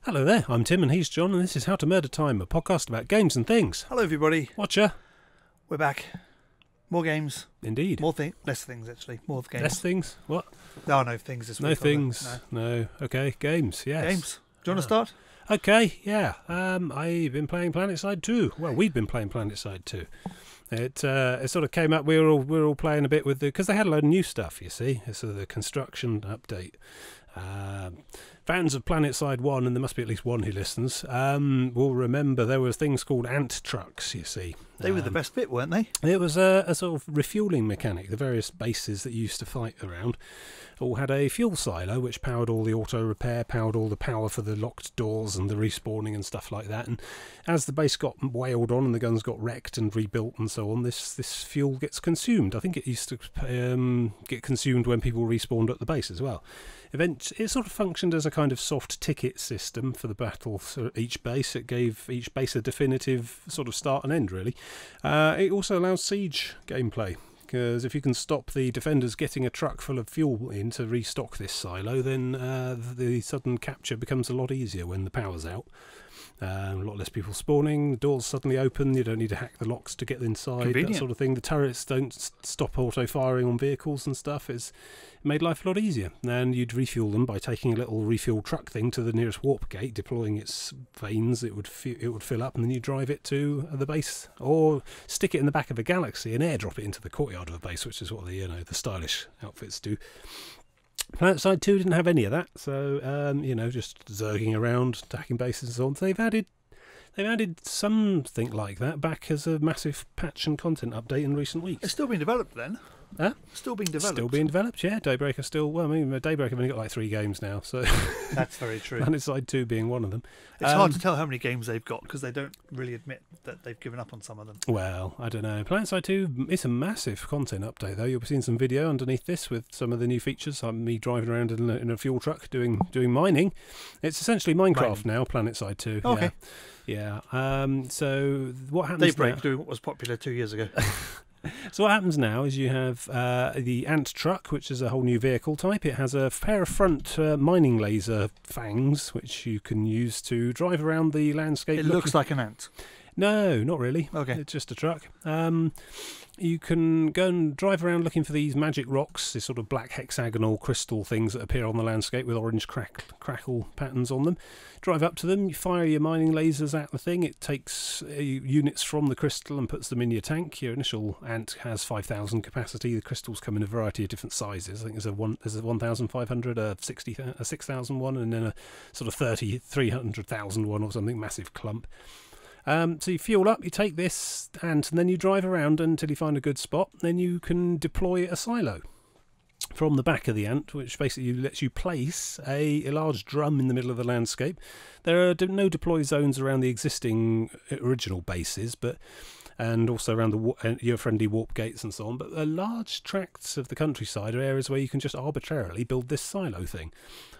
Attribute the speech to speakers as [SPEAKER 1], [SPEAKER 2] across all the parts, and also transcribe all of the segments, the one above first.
[SPEAKER 1] Hello there, I'm Tim and he's John and this is How to Murder Time, a podcast about games and things.
[SPEAKER 2] Hello everybody.
[SPEAKER 1] Watcher.
[SPEAKER 2] We're back. More games.
[SPEAKER 1] Indeed.
[SPEAKER 2] Less things actually. More games.
[SPEAKER 1] Less things? What?
[SPEAKER 2] Oh, no things this week.
[SPEAKER 1] No things. No. Okay, games, yes.
[SPEAKER 2] Games. Do you want to start?
[SPEAKER 1] Okay, yeah. I've been playing Planetside 2. Well, we've been playing Planetside 2. It sort of came up, we were all playing a bit with because they had a load of new stuff, you see. It's the construction update. Fans of Planetside 1, and there must be at least one who listens, will remember there were things called ant trucks, you see.
[SPEAKER 2] They were the best bit, weren't they?
[SPEAKER 1] It was a sort of refuelling mechanic. The various bases that you used to fight around all had a fuel silo which powered all the auto repair, powered all the power for the locked doors and the respawning and stuff like that. And as the base got wailed on and the guns got wrecked and rebuilt and so on, this fuel gets consumed. I think it used to get consumed when people respawned at the base as well. It sort of functioned as a kind of soft ticket system for the battle for each base. It gave each base a definitive sort of start and end, really. It also allows siege gameplay, because if you can stop the defenders getting a truck full of fuel in to restock this silo, then the sudden capture becomes a lot easier when the power's out. A lot less people spawning, the doors suddenly open, you don't need to hack the locks to get inside,
[SPEAKER 2] Convenient.
[SPEAKER 1] that sort of thing. The turrets don't stop auto-firing on vehicles and stuff. It made life a lot easier. And you'd refuel them by taking a little refuel truck thing to the nearest warp gate, deploying its vanes, it would fill up, and then you drive it to the base, or stick it in the back of a galaxy and airdrop it into the courtyard of the base, which is what the stylish outfits do. Planetside 2 didn't have any of that, so just zerging around, attacking bases and so on. So they've added something like that back as a massive patch and content update in recent weeks.
[SPEAKER 2] It's still being developed then.
[SPEAKER 1] Huh?
[SPEAKER 2] Still being developed.
[SPEAKER 1] Still being developed, yeah. Daybreaker still. Well, I mean, Daybreaker have only got like 3 games now, so
[SPEAKER 2] That's very true.
[SPEAKER 1] Planetside 2 being one of them.
[SPEAKER 2] It's hard to tell how many games they've got because they don't really admit that they've given up on some of them.
[SPEAKER 1] Well, I don't know. Planetside 2 is a massive content update, though. You'll be seeing some video underneath this with some of the new features. Me driving around in a fuel truck doing mining. It's essentially Minecraft now, Planetside 2.
[SPEAKER 2] Okay.
[SPEAKER 1] Yeah. So what happens
[SPEAKER 2] Daybreak
[SPEAKER 1] now?
[SPEAKER 2] doing what was popular 2 years ago.
[SPEAKER 1] So what happens now is you have the ant truck, which is a whole new vehicle type. It has a pair of front mining laser fangs, which you can use to drive around the landscape.
[SPEAKER 2] It looks like an ant.
[SPEAKER 1] No, not really.
[SPEAKER 2] Okay.
[SPEAKER 1] It's just a truck. You can go and drive around looking for these magic rocks, these sort of black hexagonal crystal things that appear on the landscape with orange crackle patterns on them. Drive up to them, you fire your mining lasers at the thing. It takes units from the crystal and puts them in your tank. Your initial ant has 5,000 capacity. The crystals come in a variety of different sizes. I think there's a 1,500, a 6,000 one, and then a sort of 300,000 one or something, massive clump. So you fuel up, you take this ant, and then you drive around until you find a good spot. Then you can deploy a silo from the back of the ant, which basically lets you place a large drum in the middle of the landscape. There are no deploy zones around the existing original bases, and also around your friendly warp gates and so on. But large tracts of the countryside are areas where you can just arbitrarily build this silo thing.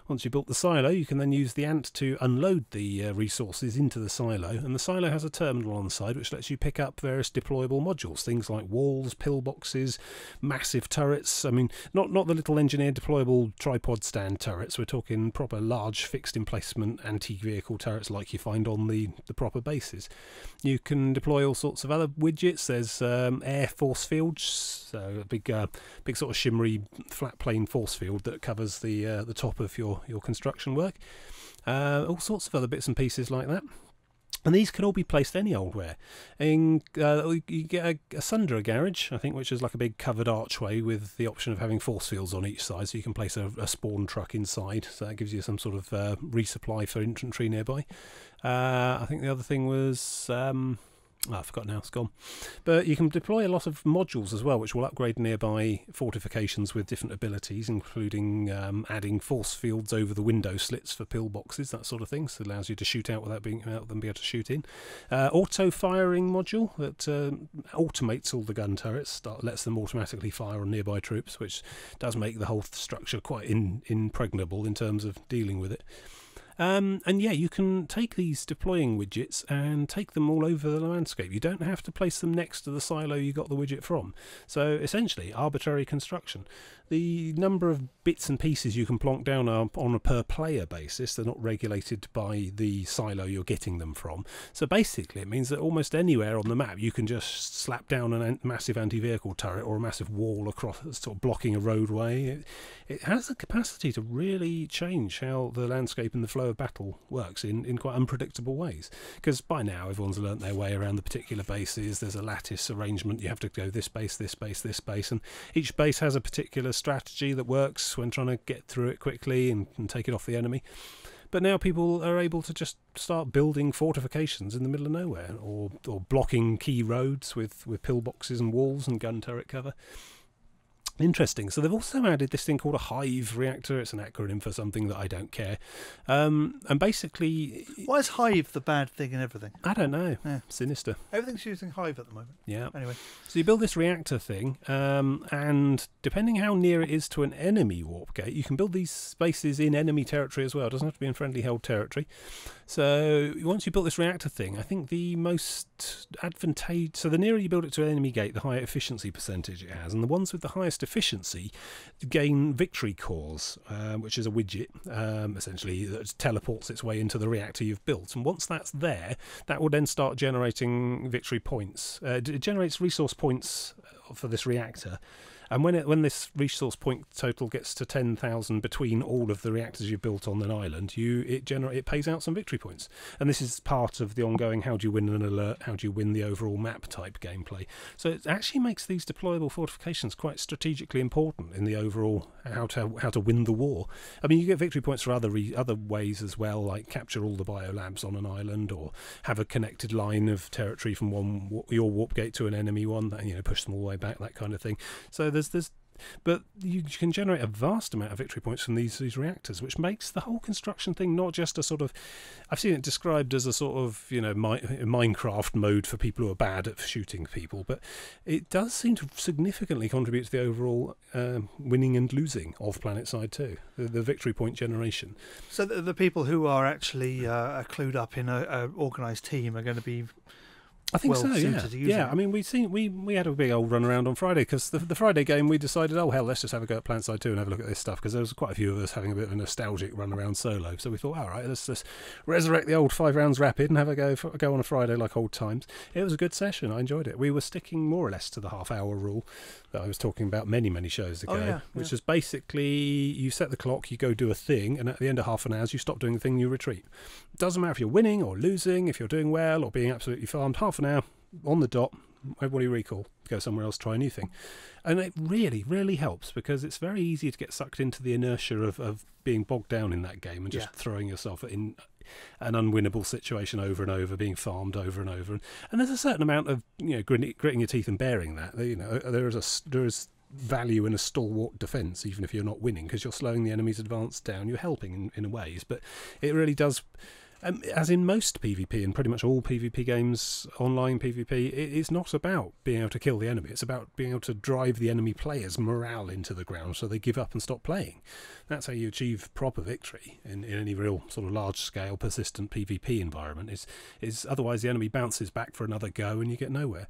[SPEAKER 1] Once you've built the silo, you can then use the ant to unload the resources into the silo, and the silo has a terminal on the side which lets you pick up various deployable modules, things like walls, pillboxes, massive turrets. I mean, not the little engineered deployable tripod stand turrets. We're talking proper large fixed emplacement anti-vehicle turrets like you find on the proper bases. You can deploy all sorts of other widgets. There's air force fields, so a big sort of shimmery flat plane force field that covers the top of your construction work. All sorts of other bits and pieces like that. And these can all be placed any old where. You get a Sundra garage, I think, which is like a big covered archway with the option of having force fields on each side, so you can place a spawn truck inside, so that gives you some sort of resupply for infantry nearby. I think the other thing was I forgot now, it's gone. But you can deploy a lot of modules as well, which will upgrade nearby fortifications with different abilities, including adding force fields over the window slits for pillboxes, that sort of thing. So it allows you to shoot out without them being able to shoot in. Auto-firing module that automates all the gun turrets, lets them automatically fire on nearby troops, which does make the whole structure quite impregnable in terms of dealing with it. And yeah, you can take these deploying widgets and take them all over the landscape. You don't have to place them next to the silo you got the widget from. So essentially, arbitrary construction. The number of bits and pieces you can plonk down are on a per player basis. They're not regulated by the silo you're getting them from. So basically, it means that almost anywhere on the map you can just slap down a massive anti-vehicle turret or a massive wall across, sort of blocking a roadway. It has the capacity to really change how the landscape and the flow of battle works in quite unpredictable ways. Because by now everyone's learnt their way around the particular bases. There's a lattice arrangement. You have to go this base, this base, this base, and each base has a particular strategy that works when trying to get through it quickly and take it off the enemy. But now people are able to just start building fortifications in the middle of nowhere, or blocking key roads with pillboxes and walls and gun turret cover. Interesting. So they've also added this thing called a Hive reactor. It's an acronym for something that I don't care. And basically...
[SPEAKER 2] Why is Hive the bad thing in everything?
[SPEAKER 1] I don't know.
[SPEAKER 2] Yeah.
[SPEAKER 1] Sinister.
[SPEAKER 2] Everything's using Hive at the moment.
[SPEAKER 1] Yeah.
[SPEAKER 2] Anyway.
[SPEAKER 1] So you build this reactor thing, and depending how near it is to an enemy warp gate, you can build these spaces in enemy territory as well. It doesn't have to be in friendly held territory. So once you built this reactor thing, I think the most advantageous... So the nearer you build it to an enemy gate, the higher efficiency percentage it has. And the ones with the highest efficiency gain victory cores, which is a widget, essentially, that teleports its way into the reactor you've built. And once that's there, that will then start generating victory points. It generates resource points for this reactor. And when this resource point total gets to 10,000 between all of the reactors you've built on an island, it pays out some victory points. And this is part of the ongoing how do you win an alert, how do you win the overall map type gameplay. So it actually makes these deployable fortifications quite strategically important in the overall how to win the war. I mean, you get victory points for other ways as well, like capture all the biolabs on an island, or have a connected line of territory from your warp gate to an enemy one, and push them all the way back, that kind of thing. So but you can generate a vast amount of victory points from these reactors, which makes the whole construction thing not just a sort of... I've seen it described as a sort of, Minecraft mode for people who are bad at shooting people, but it does seem to significantly contribute to the overall winning and losing of Planetside 2, the victory point generation.
[SPEAKER 2] So the people who are actually clued up in an organised team are going to be...
[SPEAKER 1] I think so, yeah. Yeah, I mean, we had a big old run around on Friday, because the Friday game we decided, oh hell, let's just have a go at Planetside 2 and have a look at this stuff, because there was quite a few of us having a bit of a nostalgic run around solo. So we thought, all right, let's resurrect the old 5 rounds rapid and have a go on a Friday like old times. It was a good session. I enjoyed it. We were sticking more or less to the half-hour rule that I was talking about many shows ago, which is basically you set the clock, you go do a thing, and at the end of half an hour, you stop doing the thing, you retreat. It doesn't matter if you're winning or losing, if you're doing well or being absolutely farmed. Half an hour on the dot, everybody recall, go somewhere else, try a new thing. And it really, really helps, because it's very easy to get sucked into the inertia of being bogged down in that game and just throwing yourself in an unwinnable situation over and over, being farmed over and over. And there's a certain amount of gritting your teeth and bearing that. There is value in a stalwart defence, even if you're not winning, because you're slowing the enemy's advance down. You're helping in ways, but it really does... as in most PvP and pretty much all PvP games, online PvP, it's not about being able to kill the enemy. It's about being able to drive the enemy players' morale into the ground so they give up and stop playing. That's how you achieve proper victory in any real sort of large-scale, persistent PvP environment. Is otherwise the enemy bounces back for another go and you get nowhere.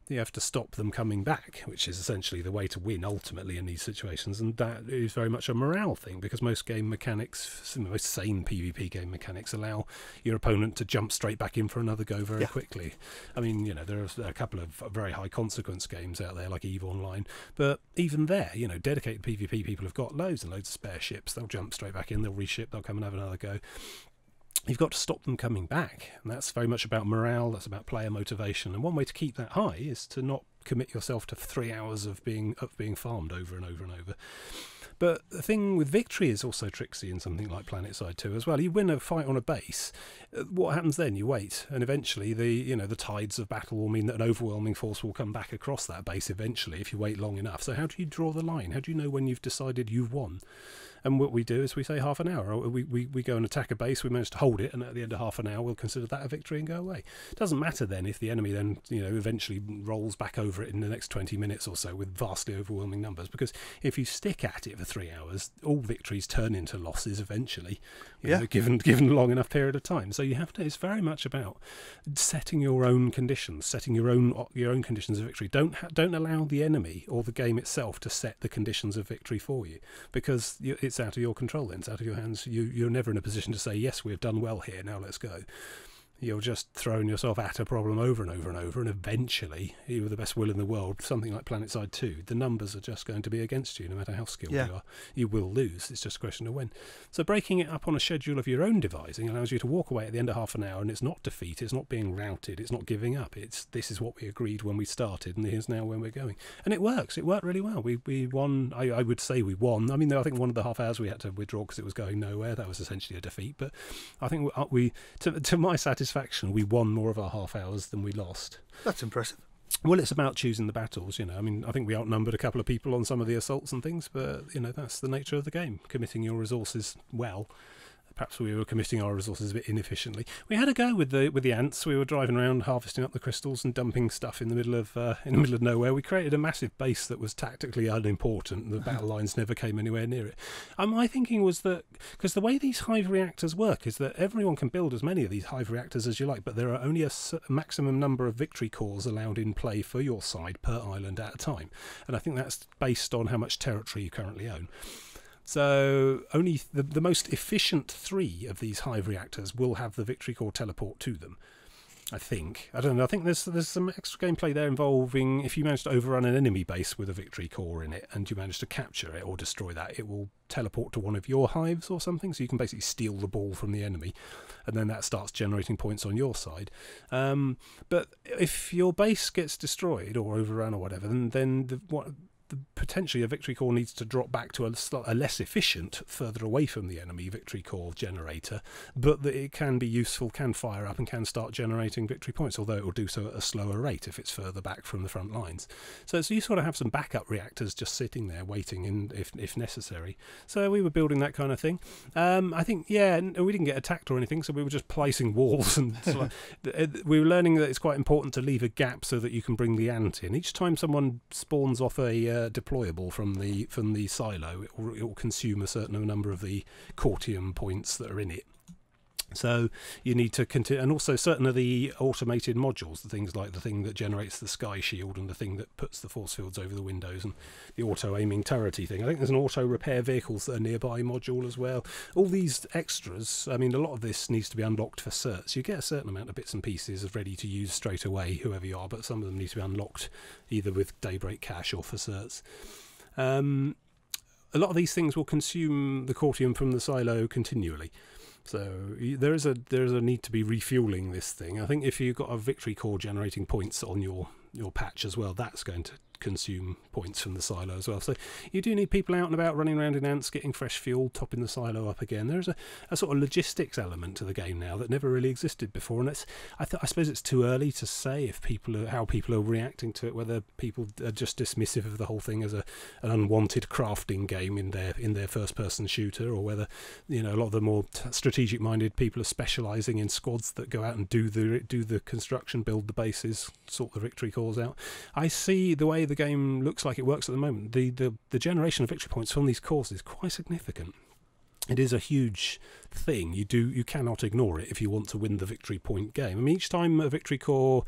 [SPEAKER 1] You have to stop them coming back, which is essentially the way to win ultimately in these situations, and that is very much a morale thing, because most game mechanics, most sane PvP game mechanics, allow your opponent to jump straight back in for another go very quickly. I mean, there are a couple of very high consequence games out there like EVE Online, but even there, dedicated PvP people have got loads and loads of spare ships. They'll jump straight back in, they'll reship, they'll come and have another go. You've got to stop them coming back, and that's very much about morale, that's about player motivation, and one way to keep that high is to not commit yourself to 3 hours of being farmed over and over and over. But the thing with victory is also tricksy in something like Planetside 2 as well. You win a fight on a base, what happens then? You wait, and eventually the tides of battle will mean that an overwhelming force will come back across that base eventually if you wait long enough. So how do you draw the line? How do you know when you've decided you've won? And what we do is we say half an hour. We go and attack a base, we manage to hold it, and at the end of half an hour we'll consider that a victory and go away. It doesn't matter then if the enemy then, eventually rolls back over it in the next 20 minutes or so with vastly overwhelming numbers, because if you stick at it for 3 hours, all victories turn into losses eventually, given a long enough period of time. So you have to, it's very much about setting your own conditions, setting your own conditions of victory. Don't allow the enemy or the game itself to set the conditions of victory for you, because it's out of your control then, it's out of your hands. You're never in a position to say, yes, we've done well here, now let's go. You're just throwing yourself at a problem over and over and over, and eventually, even with the best will in the world, something like Planetside 2, the numbers are just going to be against you, no matter how skilled you are. You will lose. It's just a question of when. So breaking it up on a schedule of your own devising allows you to walk away at the end of half an hour, and it's not defeat, it's not being routed, it's not giving up. This is what we agreed when we started, and here's now when we're going. And it works. It worked really well. We won. I would say we won. I mean, I think one of the half hours we had to withdraw because it was going nowhere. That was essentially a defeat. But I think we to my satisfaction, we won more of our half hours than we lost.
[SPEAKER 2] That's impressive.
[SPEAKER 1] Well, it's about choosing the battles, I mean, I think we outnumbered a couple of people on some of the assaults and things, but, that's the nature of the game, committing your resources well. Perhaps we were committing our resources a bit inefficiently. We had a go with the ants. We were driving around harvesting up the crystals and dumping stuff in the middle of nowhere. We created a massive base that was tactically unimportant. The battle lines never came anywhere near it. My thinking was that, because the way these hive reactors work is that everyone can build as many of these hive reactors as you like, but there are only a maximum number of victory cores allowed in play for your side per island at a time. And I think that's based on how much territory you currently own. So only the most efficient 3 of these hive reactors will have the victory core teleport to them, I think. I don't know. I think there's some extra gameplay there involving, if you manage to overrun an enemy base with a victory core in it and you manage to capture it or destroy that, it will teleport to one of your hives or something. So you can basically steal the ball from the enemy, and then that starts generating points on your side. But if your base gets destroyed or overrun or whatever, then potentially a victory core needs to drop back to a less efficient, further away from the enemy victory core generator, but that it can be useful, can fire up and can start generating victory points, although it will do so at a slower rate if it's further back from the front lines. So you sort of have some backup reactors just sitting there waiting if necessary. So we were building that kind of thing. I think, and we didn't get attacked or anything, so we were just placing walls, and we were learning that it's quite important to leave a gap so that you can bring the ant in. Each time someone spawns off a deployable from the silo, it will consume a certain number of the courtium points that are in it. So you need to continue, and also certain of the automated modules, the things like the thing that generates the sky shield and the thing that puts the force fields over the windows and the auto-aiming turrety thing. I think there's an auto-repair vehicles that are nearby module as well. All these extras, I mean, a lot of this needs to be unlocked for certs. You get a certain amount of bits and pieces of ready to use straight away, whoever you are, but some of them need to be unlocked either with Daybreak Cash or for certs. A lot of these things will consume the courtium from the silo continually. So there is a need to be refueling this thing. I think if you've got a victory core generating points on your patch as well, that's going to consume points from the silo as well. So you do need people out and about running around in ants, getting fresh fuel, topping the silo up again. There's a sort of logistics element to the game now that never really existed before, and I suppose it's too early to say if how people are reacting to it, whether people are just dismissive of the whole thing as an unwanted crafting game in their first person shooter, or whether a lot of the more strategic minded people are specializing in squads that go out and do the construction, build the bases, sort the victory cores out. I see the way the game looks like it works at the moment. The generation of victory points from these cores is quite significant. It is a huge thing. You cannot ignore it if you want to win the victory point game. I mean, each time a victory core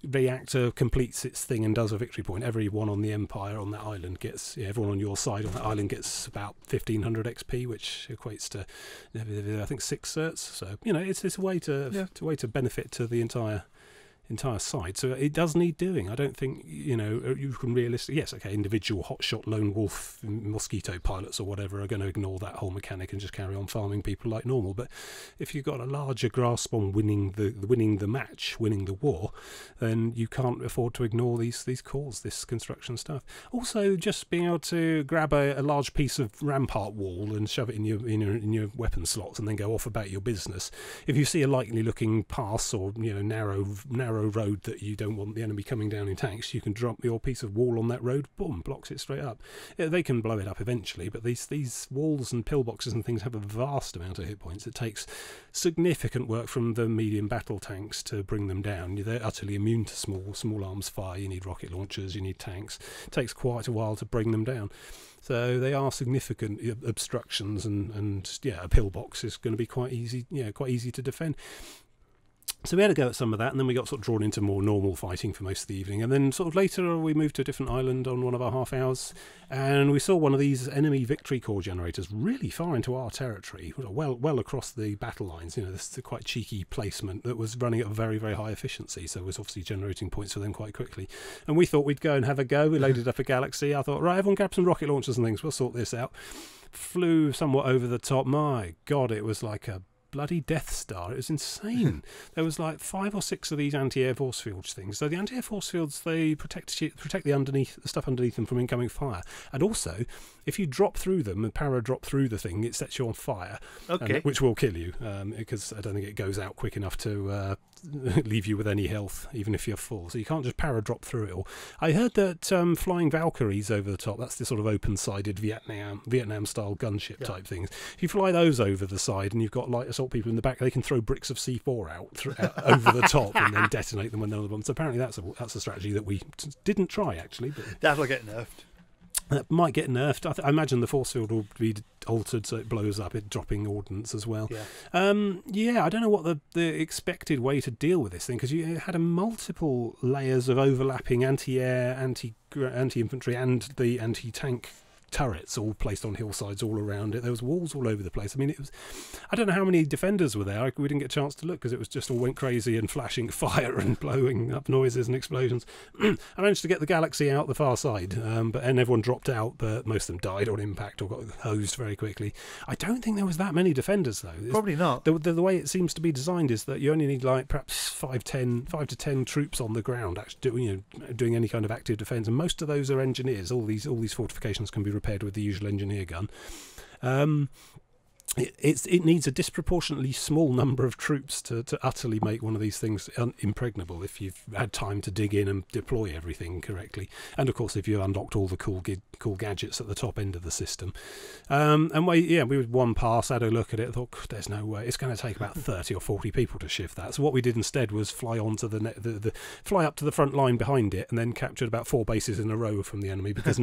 [SPEAKER 1] reactor completes its thing and does a victory point, everyone on the Empire on that island gets, everyone on your side on that island gets about 1500 XP, which equates to, I think, 6 certs. So it's a way to benefit to the entire side. So it does need doing. I don't think you can realistically, yes, okay, individual hotshot lone wolf mosquito pilots or whatever are going to ignore that whole mechanic and just carry on farming people like normal. But if you've got a larger grasp on winning the match, winning the war, then you can't afford to ignore these cores, this construction stuff. Also, just being able to grab a large piece of rampart wall and shove it in your weapon slots and then go off about your business. If you see a likely looking pass or narrow narrow road that you don't want the enemy coming down in tanks, you can drop your piece of wall on that road, boom, blocks it straight up. They can blow it up eventually, but these walls and pillboxes and things have a vast amount of hit points. It takes significant work from the medium battle tanks to bring them down. They're utterly immune to small arms fire. You need rocket launchers, you need tanks. It takes quite a while to bring them down. So they are significant obstructions, and a pillbox is going to be quite easy to defend. So we had a go at some of that, and then we got sort of drawn into more normal fighting for most of the evening. And then sort of later we moved to a different island on one of our half hours, and we saw one of these enemy victory core generators really far into our territory, well across the battle lines. This is a quite cheeky placement that was running at a very, very high efficiency, so it was obviously generating points for them quite quickly. And we thought we'd go and have a go. We loaded up a Galaxy. I thought, right, everyone grab some rocket launchers and things. We'll sort this out. Flew somewhat over the top. My God, it was like a bloody Death Star. It was insane. There was like 5 or 6 of these anti-air force fields things. So the anti-air force fields, they protect the stuff underneath them from incoming fire. And also, if you drop through them and drop through the thing, it sets you on fire, which will kill you, because I don't think it goes out quick enough to leave you with any health, even if you're full. So you can't just drop through it all. I heard that flying Valkyries over the top, that's the sort of open-sided Vietnam-style gunship type things. If you fly those over the side and you've got light assault people in the back, they can throw bricks of C4 out over the top and then detonate them when they're on the bomb. So apparently that's a strategy that we didn't try, actually. But
[SPEAKER 2] that'll get nerfed.
[SPEAKER 1] That might get nerfed. I imagine the force field will be altered so it blows up, it dropping ordnance as well. I don't know what the expected way to deal with this thing, because you had multiple layers of overlapping anti-air, anti-infantry and the anti-tank turrets all placed on hillsides all around it. There was walls all over the place. I mean, I don't know how many defenders were there. We didn't get a chance to look because it was just all went crazy and flashing fire and blowing up noises and explosions. I managed to get the Galaxy out the far side, and everyone dropped out, but most of them died on impact or got hosed very quickly. I don't think there was that many defenders though.
[SPEAKER 2] Probably not.
[SPEAKER 1] The way it seems to be designed is that you only need like perhaps 5 to 10 troops on the ground actually doing any kind of active defence, and most of those are engineers. All these fortifications can be repaired with the usual engineer gun. It needs a disproportionately small number of troops to utterly make one of these things impregnable if you've had time to dig in and deploy everything correctly, and of course if you unlocked all the cool gadgets at the top end of the system. We would one pass, had a look at it, thought there's no way, it's going to take about 30 or 40 people to shift that. So what we did instead was fly onto fly up to the front line behind it, and then captured about 4 bases in a row from the enemy, because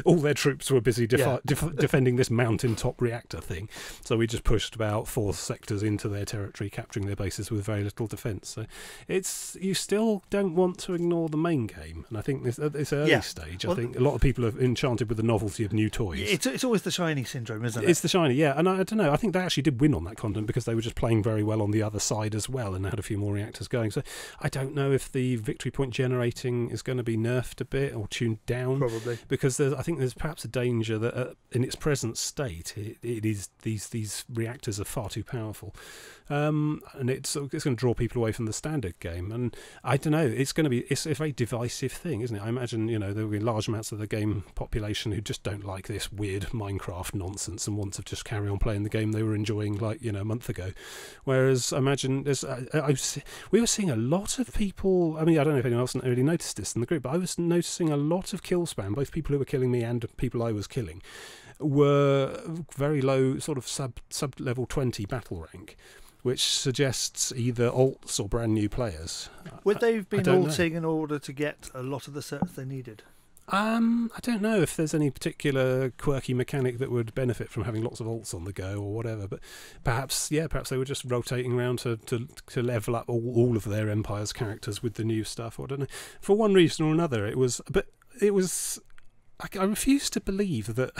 [SPEAKER 1] all their troops were busy defending this mountaintop reactor thing. So we just pushed about 4 sectors into their territory, capturing their bases with very little defence. So you still don't want to ignore the main game, and I think at this early stage, I think a lot of people are enchanted with the novelty of new toys.
[SPEAKER 2] It's always the shiny syndrome, isn't it?
[SPEAKER 1] It's the shiny, yeah. And I don't know, I think they actually did win on that content because they were just playing very well on the other side as well, and they had a few more reactors going. So I don't know if the victory point generating is going to be nerfed a bit or tuned down. Probably. Because I think there's perhaps a danger that in its present state, it is these reactors are far too powerful, and it's going to draw people away from the standard game. And I don't know, it's a very divisive thing, isn't it? I imagine there will be large amounts of the game population who just don't like this weird Minecraft nonsense and want to just carry on playing the game they were enjoying a month ago. Whereas I imagine we were seeing a lot of people. I mean, I don't know if anyone else really noticed this in the group, but I was noticing a lot of kill spam, both people who were killing me and people I was killing were very low, sort of sub level 20 battle rank, which suggests either alts or brand new players.
[SPEAKER 2] Would they have been alting in order to get a lot of the certs they needed?
[SPEAKER 1] I don't know if there's any particular quirky mechanic that would benefit from having lots of alts on the go or whatever, but perhaps they were just rotating around to level up all of their Empire's characters with the new stuff, or I don't know. For one reason or another, I refuse to believe that,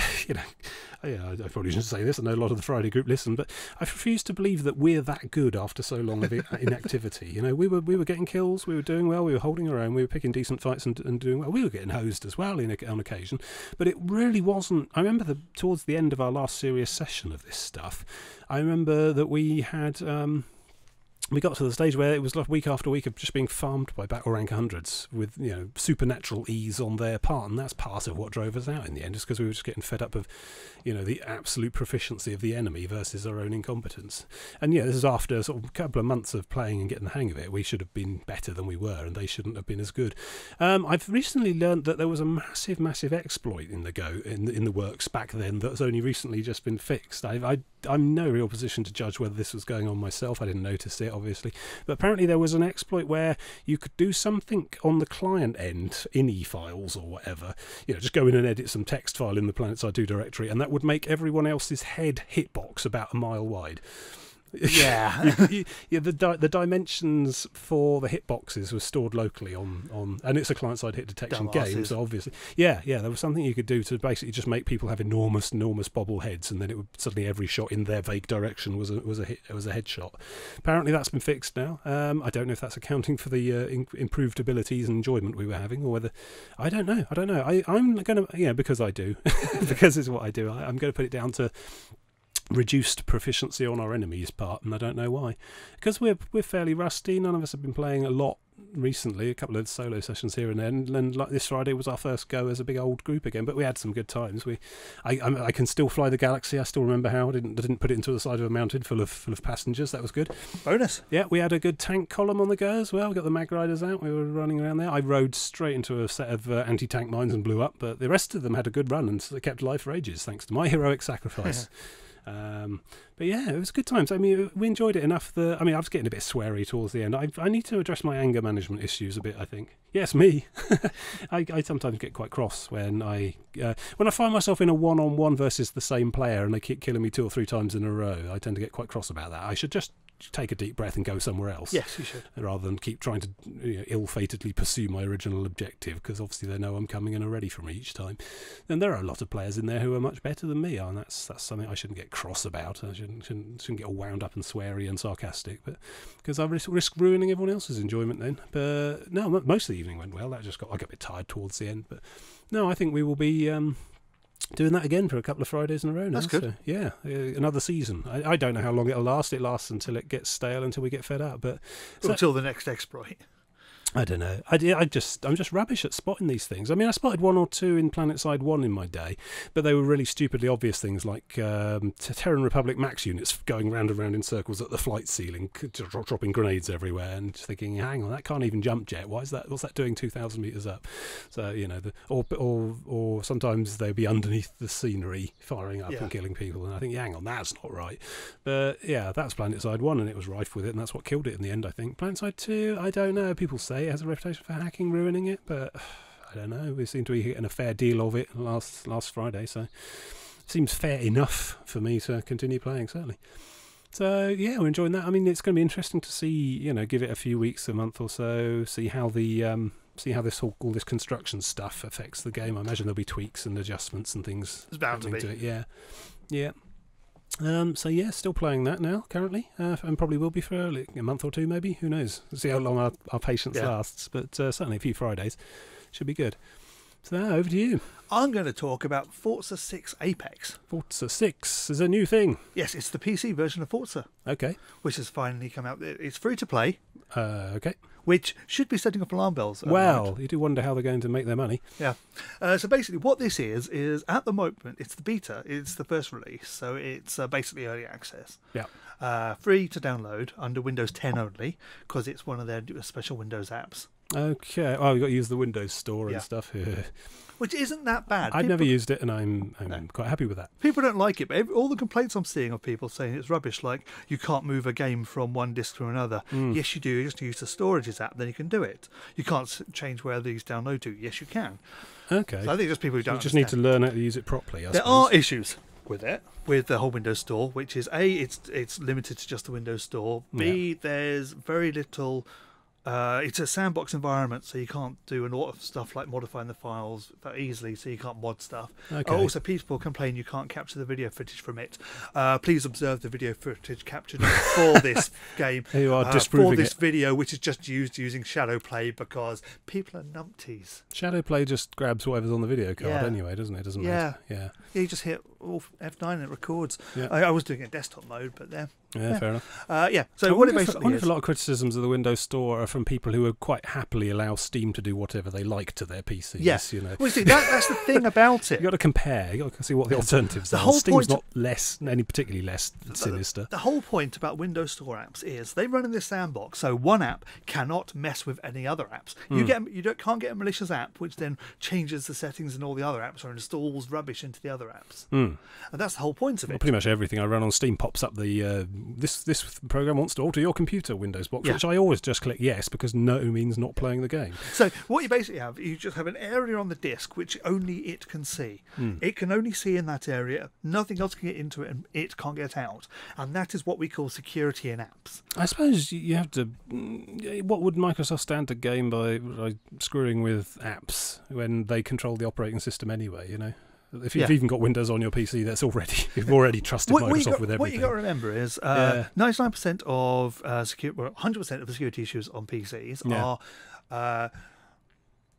[SPEAKER 1] I probably shouldn't say this, I know a lot of the Friday group listen, but I refuse to believe that we're that good after so long of inactivity. We were getting kills, we were doing well, we were holding our own, we were picking decent fights and doing well. We were getting hosed as well on occasion, but it really wasn't. I remember towards the end of our last serious session of this stuff, I remember that we had we got to the stage where it was like week after week of just being farmed by battle rank 100s with, supernatural ease on their part, and that's part of what drove us out in the end, just because we were just getting fed up of, the absolute proficiency of the enemy versus our own incompetence. And this is after sort of a couple of months of playing and getting the hang of it. We should have been better than we were, and they shouldn't have been as good. I've recently learned that there was a massive exploit in the works back then that's only recently just been fixed. I'm in no real position to judge whether this was going on myself. I didn't notice it, obviously, but apparently there was an exploit where you could do something on the client end, ini files or whatever, just go in and edit some text file in the Planetside 2 directory, and that would make everyone else's head hitbox about a mile wide.
[SPEAKER 2] Yeah.
[SPEAKER 1] The dimensions for the hitboxes were stored locally on and it's a client-side hit detection game, so obviously, there was something you could do to basically just make people have enormous bobble heads, and then it would suddenly every shot in their vague direction was a hit. It was a headshot. Apparently, that's been fixed now. I don't know if that's accounting for the improved abilities and enjoyment we were having, or whether I don't know. I'm gonna because I do because it's what I do. I'm going to put it down to reduced proficiency on our enemies' part, and I don't know why, because we're fairly rusty. None of us have been playing a lot recently, a couple of solo sessions here and there, and like this Friday was our first go as a big old group again, but we had some good times. I can still fly the Galaxy. I still remember how I didn't put it into the side of a mountain full of passengers. That was good.
[SPEAKER 2] Bonus.
[SPEAKER 1] Yeah, we had a good tank column on the go as well. We got the mag riders out. We were running around there. I rode straight into a set of anti-tank mines and blew up, but the rest of them had a good run and kept alive for ages thanks to my heroic sacrifice. But yeah, it was good times. I mean, we enjoyed it enough that, I was getting a bit sweary towards the end. I need to address my anger management issues a bit, I think. Yes, me. I sometimes get quite cross when I find myself in a one-on-one versus the same player and they keep killing me 2 or 3 times in a row. I tend to get quite cross about that. I should just take a deep breath and go somewhere else.
[SPEAKER 2] Yes, you should.
[SPEAKER 1] Rather than keep trying to ill-fatedly pursue my original objective, because obviously they know I'm coming and are ready for me each time. And there are a lot of players in there who are much better than me, and that's something I shouldn't get cross about. I shouldn't get all wound up and sweary and sarcastic, but because I risk ruining everyone else's enjoyment then. But no, most of the evening went well. I got a bit tired towards the end, but no, I think we will be doing that again for a couple of Fridays in a row now.
[SPEAKER 2] That's good.
[SPEAKER 1] So, yeah, another season. I don't know how long it'll last. It lasts until it gets stale, until we get fed up. But
[SPEAKER 2] until the next exploit.
[SPEAKER 1] I don't know. I'm just rubbish at spotting these things. I spotted 1 or 2 in Planetside 1 in my day, but they were really stupidly obvious things like Terran Republic max units going round and round in circles at the flight ceiling, dropping grenades everywhere, and just thinking, hang on, that can't even jump jet. Why is that? What's that doing 2,000 meters up? So or sometimes they'd be underneath the scenery, firing up and killing people, and I think, hang on, that's not right. But yeah, that's Planetside 1, and it was rife with it, and that's what killed it in the end, I think. Planetside 2, I don't know. People say it has a reputation for hacking ruining it, but I don't know. We seem to be getting a fair deal of it last Friday, so it seems fair enough for me to continue playing, certainly. So yeah, we're enjoying that. It's going to be interesting to see, give it a few weeks, a month or so, see how all this construction stuff affects the game. I imagine there'll be tweaks and adjustments and things.
[SPEAKER 2] There's bound to be.
[SPEAKER 1] Yeah. So yeah, still playing that now currently, and probably will be for a month or 2 maybe. Who knows? We'll see how long our patience lasts, but certainly a few Fridays should be good. So now over to you.
[SPEAKER 2] I'm going to talk about Forza 6 Apex.
[SPEAKER 1] Forza 6 is a new thing.
[SPEAKER 2] Yes, it's the PC version of Forza.
[SPEAKER 1] Okay.
[SPEAKER 2] Which has finally come out. It's free to play.
[SPEAKER 1] Okay.
[SPEAKER 2] Which should be setting off alarm bells.
[SPEAKER 1] Well, you do wonder how they're going to make their money.
[SPEAKER 2] Yeah. So basically what this is at the moment, it's the beta. It's the first release. So it's basically early access.
[SPEAKER 1] Yeah.
[SPEAKER 2] Free to download under Windows 10 only, because it's one of their special Windows apps.
[SPEAKER 1] Okay. Oh, you've got to use the Windows Store and stuff.
[SPEAKER 2] Which isn't that bad.
[SPEAKER 1] I've never used it, and I'm quite happy with that.
[SPEAKER 2] People don't like it, but all the complaints I'm seeing of people saying it's rubbish, like you can't move a game from one disc to another. Yes, you do. You just use the Storages app, then you can do it. You can't change where these download to. Yes, you can.
[SPEAKER 1] Okay.
[SPEAKER 2] So I think just people who don't
[SPEAKER 1] just need to learn how to use it properly, I
[SPEAKER 2] There
[SPEAKER 1] suppose.
[SPEAKER 2] are issues with it, with the whole Windows Store, which is A, it's limited to just the Windows Store. B, there's very little... it's a sandbox environment, so you can't do a lot of stuff like modifying the files that easily, so you can't mod stuff.
[SPEAKER 1] Okay.
[SPEAKER 2] Also, people complain you can't capture the video footage from it. Please observe the video footage captured for this game.
[SPEAKER 1] You are disproving
[SPEAKER 2] for this
[SPEAKER 1] it.
[SPEAKER 2] video, which is just used using Shadowplay, because people are numpties.
[SPEAKER 1] Shadowplay just grabs whatever's on the video card anyway, doesn't it? It doesn't matter.
[SPEAKER 2] Yeah, you just hit F9 and it records.
[SPEAKER 1] Yeah.
[SPEAKER 2] I was doing it in desktop mode, but there.
[SPEAKER 1] Yeah, fair enough.
[SPEAKER 2] Yeah. So
[SPEAKER 1] I
[SPEAKER 2] what
[SPEAKER 1] wonder
[SPEAKER 2] it
[SPEAKER 1] if, I
[SPEAKER 2] basically
[SPEAKER 1] wonder
[SPEAKER 2] is.
[SPEAKER 1] if a lot of criticisms of the Windows Store are from people who would quite happily allow Steam to do whatever they like to their PCs.
[SPEAKER 2] Yes.
[SPEAKER 1] You know.
[SPEAKER 2] Well, see, that's the thing about it.
[SPEAKER 1] You've got to compare. You've got to see what the alternatives
[SPEAKER 2] The
[SPEAKER 1] are.
[SPEAKER 2] whole
[SPEAKER 1] Steam's
[SPEAKER 2] point-
[SPEAKER 1] not any particularly less sinister.
[SPEAKER 2] The whole point about Windows Store apps is they run in this sandbox, so one app cannot mess with any other apps. Can't get a malicious app which then changes the settings in all the other apps or installs rubbish into the other apps. And that's the whole point of it.
[SPEAKER 1] Well, pretty much everything I run on Steam pops up the this program wants to alter your computer Windows box, which I always just click yes because no means not playing the game.
[SPEAKER 2] So what you basically have, you just have an area on the disk which only it can see. It can only see in that area. Nothing else can get into it, and it can't get out. And that is what we call security in apps.
[SPEAKER 1] I suppose you have to. What would Microsoft stand to gain by screwing with apps when they control the operating system anyway? You know, if you've even got Windows on your PC, you've already trusted Microsoft with everything.
[SPEAKER 2] What you got to remember is 99% of 100% of the security issues on PCs are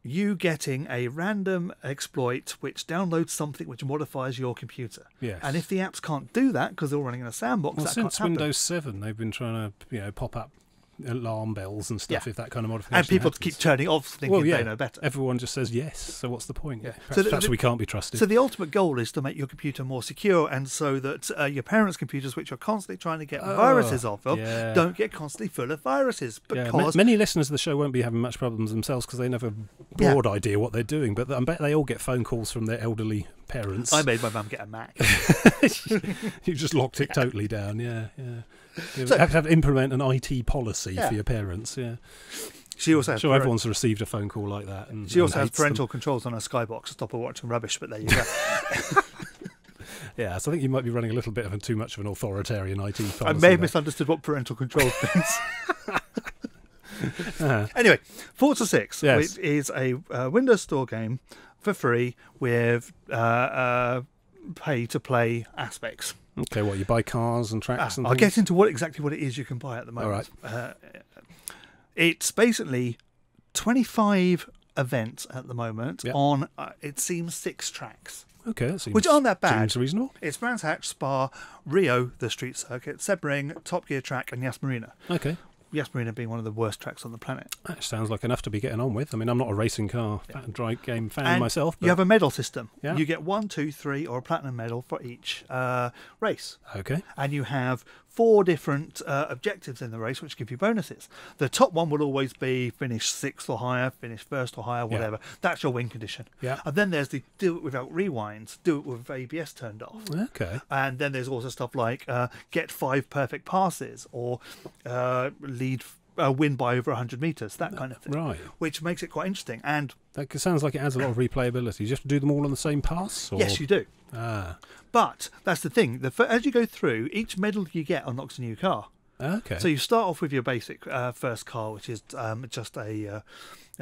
[SPEAKER 2] you getting a random exploit which downloads something which modifies your computer.
[SPEAKER 1] Yes.
[SPEAKER 2] And if the apps can't do that because they're all running in a sandbox, that
[SPEAKER 1] since
[SPEAKER 2] can't happen.
[SPEAKER 1] Windows 7, they've been trying to pop up alarm bells and stuff if that kind of modification
[SPEAKER 2] and people
[SPEAKER 1] happens.
[SPEAKER 2] keep turning off thinking they know better.
[SPEAKER 1] Everyone just says yes, so what's the point?
[SPEAKER 2] Yeah.
[SPEAKER 1] Perhaps we can't be trusted.
[SPEAKER 2] So the ultimate goal is to make your computer more secure, and so that your parents' computers, which you're constantly trying to get viruses off of, don't get constantly full of viruses. Because
[SPEAKER 1] many listeners of the show won't be having much problems themselves because they never have a broad idea what they're doing, but I bet they all get phone calls from their elderly parents.
[SPEAKER 2] I made my mum get a Mac.
[SPEAKER 1] You just locked it totally down, yeah. You have to implement an IT policy for your parents,
[SPEAKER 2] She also has
[SPEAKER 1] everyone's received a phone call like that.
[SPEAKER 2] She also has parental controls on her Skybox to stop her watching rubbish, but there you go.
[SPEAKER 1] Yeah, so I think you might be running a little bit of too much of an authoritarian IT policy.
[SPEAKER 2] I may have misunderstood what parental controls means. Anyway, Forza 6 which is a Windows Store game for free with pay-to-play aspects.
[SPEAKER 1] Okay, you buy cars and tracks and
[SPEAKER 2] I'll
[SPEAKER 1] things?
[SPEAKER 2] get into exactly what it is you can buy at the moment.
[SPEAKER 1] All right.
[SPEAKER 2] It's basically 25 events at the moment on, it seems, 6 tracks.
[SPEAKER 1] Okay, that seems,
[SPEAKER 2] which aren't that bad.
[SPEAKER 1] Seems reasonable.
[SPEAKER 2] It's Brands Hatch, Spa, Rio, the street circuit, Sebring, Top Gear track, and Yas Marina.
[SPEAKER 1] Okay.
[SPEAKER 2] Yas Marina being one of the worst tracks on the planet.
[SPEAKER 1] That sounds like enough to be getting on with. I mean, I'm not a racing car game fan myself. But
[SPEAKER 2] you have a medal system.
[SPEAKER 1] Yeah.
[SPEAKER 2] You get 1, 2, 3, or a platinum medal for each race.
[SPEAKER 1] Okay.
[SPEAKER 2] And you have 4 different objectives in the race which give you bonuses. The top one will always be finish 6th or higher, finish 1st or higher, whatever. That's your win condition.
[SPEAKER 1] Yeah.
[SPEAKER 2] And then there's the do it without rewinds, do it with ABS turned off.
[SPEAKER 1] Okay.
[SPEAKER 2] And then there's also stuff like get 5 perfect passes or win by over 100 metres, that kind of thing.
[SPEAKER 1] Right.
[SPEAKER 2] Which makes it quite interesting. And
[SPEAKER 1] that sounds like it adds a lot of replayability. You have to do them all on the same pass? Or?
[SPEAKER 2] Yes, you do. But that's the thing. As you go through, each medal you get unlocks a new car.
[SPEAKER 1] Okay.
[SPEAKER 2] So you start off with your basic first car, which is just a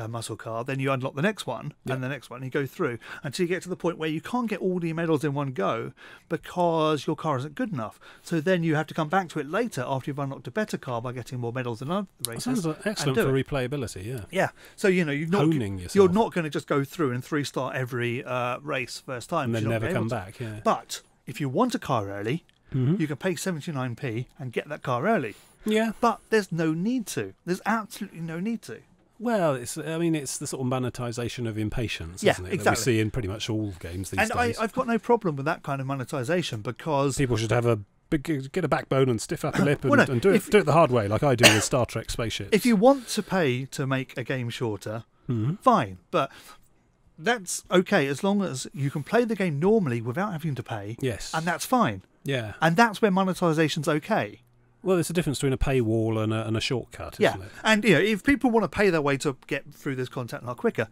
[SPEAKER 2] muscle car. Then you unlock the next one and the next one. And you go through until you get to the point where you can't get all the medals in one go because your car isn't good enough. So then you have to come back to it later after you've unlocked a better car by getting more medals in other races.
[SPEAKER 1] That sounds excellent for replayability, yeah.
[SPEAKER 2] Yeah. So, you're
[SPEAKER 1] honing yourself.
[SPEAKER 2] You're not going to just go through and 3-star every race first time.
[SPEAKER 1] And then never come back, yeah.
[SPEAKER 2] But if you want a car early, you can pay 79p and get that car early.
[SPEAKER 1] Yeah.
[SPEAKER 2] But there's no need to. There's absolutely no need to.
[SPEAKER 1] Well, it's the sort of monetization of impatience, isn't it?
[SPEAKER 2] Exactly.
[SPEAKER 1] That we see in pretty much all games these days.
[SPEAKER 2] And I've got no problem with that kind of monetization because
[SPEAKER 1] people should have get a backbone and stiff upper lip and do it the hard way, like I do with Star Trek spaceships.
[SPEAKER 2] If you want to pay to make a game shorter, fine. But that's okay as long as you can play the game normally without having to pay.
[SPEAKER 1] Yes.
[SPEAKER 2] And that's fine.
[SPEAKER 1] Yeah.
[SPEAKER 2] And that's where monetization's okay.
[SPEAKER 1] Well, there's a difference between a paywall and a shortcut, isn't it?
[SPEAKER 2] And if people want to pay their way to get through this content a lot quicker,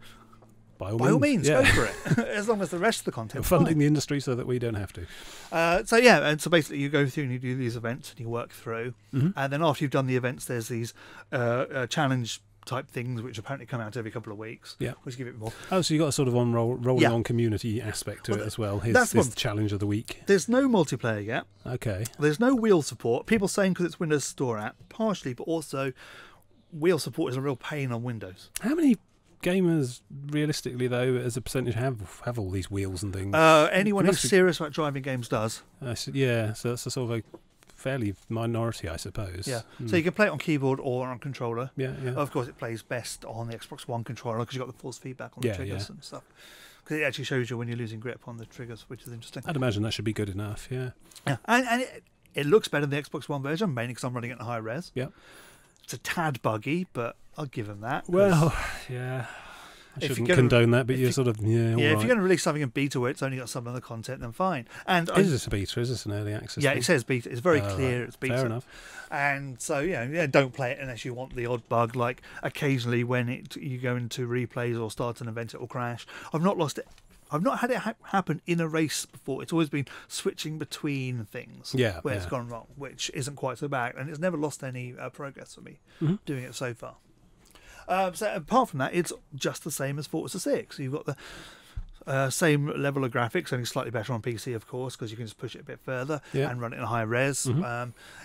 [SPEAKER 2] by all means, go for it. As long as the rest of the content.
[SPEAKER 1] We're funding the industry so that we don't have to.
[SPEAKER 2] And so basically you go through and you do these events and you work through, and then after you've done the events, there's these challenge type things which apparently come out every couple of weeks, which give it more.
[SPEAKER 1] Oh, so you got a sort of rolling on community aspect to it as well. Here's the challenge of the week.
[SPEAKER 2] There's no multiplayer yet.
[SPEAKER 1] Okay.
[SPEAKER 2] There's no wheel support. People saying because it's Windows Store app, partially, but also wheel support is a real pain on Windows.
[SPEAKER 1] How many gamers realistically, though, as a percentage, have all these wheels and things?
[SPEAKER 2] Anyone who's serious about driving games does.
[SPEAKER 1] Yeah, so that's a sort of a fairly minority, I suppose.
[SPEAKER 2] Yeah. So you can play it on keyboard or on controller.
[SPEAKER 1] Yeah.
[SPEAKER 2] Of course, it plays best on the Xbox One controller because you've got the force feedback on the triggers and stuff. Because it actually shows you when you're losing grip on the triggers, which is interesting.
[SPEAKER 1] I'd imagine that should be good enough. Yeah.
[SPEAKER 2] And it looks better than the Xbox One version, mainly because I'm running it in high res.
[SPEAKER 1] Yeah.
[SPEAKER 2] It's a tad buggy, but I'll give them that.
[SPEAKER 1] Well, yeah. I shouldn't condone that, but you're sort of, if you're
[SPEAKER 2] going to release something in beta where it's only got some of the content, then fine. And
[SPEAKER 1] is this a beta? Is this an early access?
[SPEAKER 2] Yeah,
[SPEAKER 1] thing?
[SPEAKER 2] It says beta. It's very clear
[SPEAKER 1] right.
[SPEAKER 2] It's beta.
[SPEAKER 1] Fair enough.
[SPEAKER 2] And so, don't play it unless you want the odd bug, like occasionally when you go into replays or start an event, it will crash. I've not had it happen in a race before. It's always been switching between things where it's gone wrong, which isn't quite so bad. And it's never lost any progress for me doing it so far. So apart from that, it's just the same as Forza 6. You've got the same level of graphics, only slightly better on PC, of course, because you can just push it a bit further and run it in high res.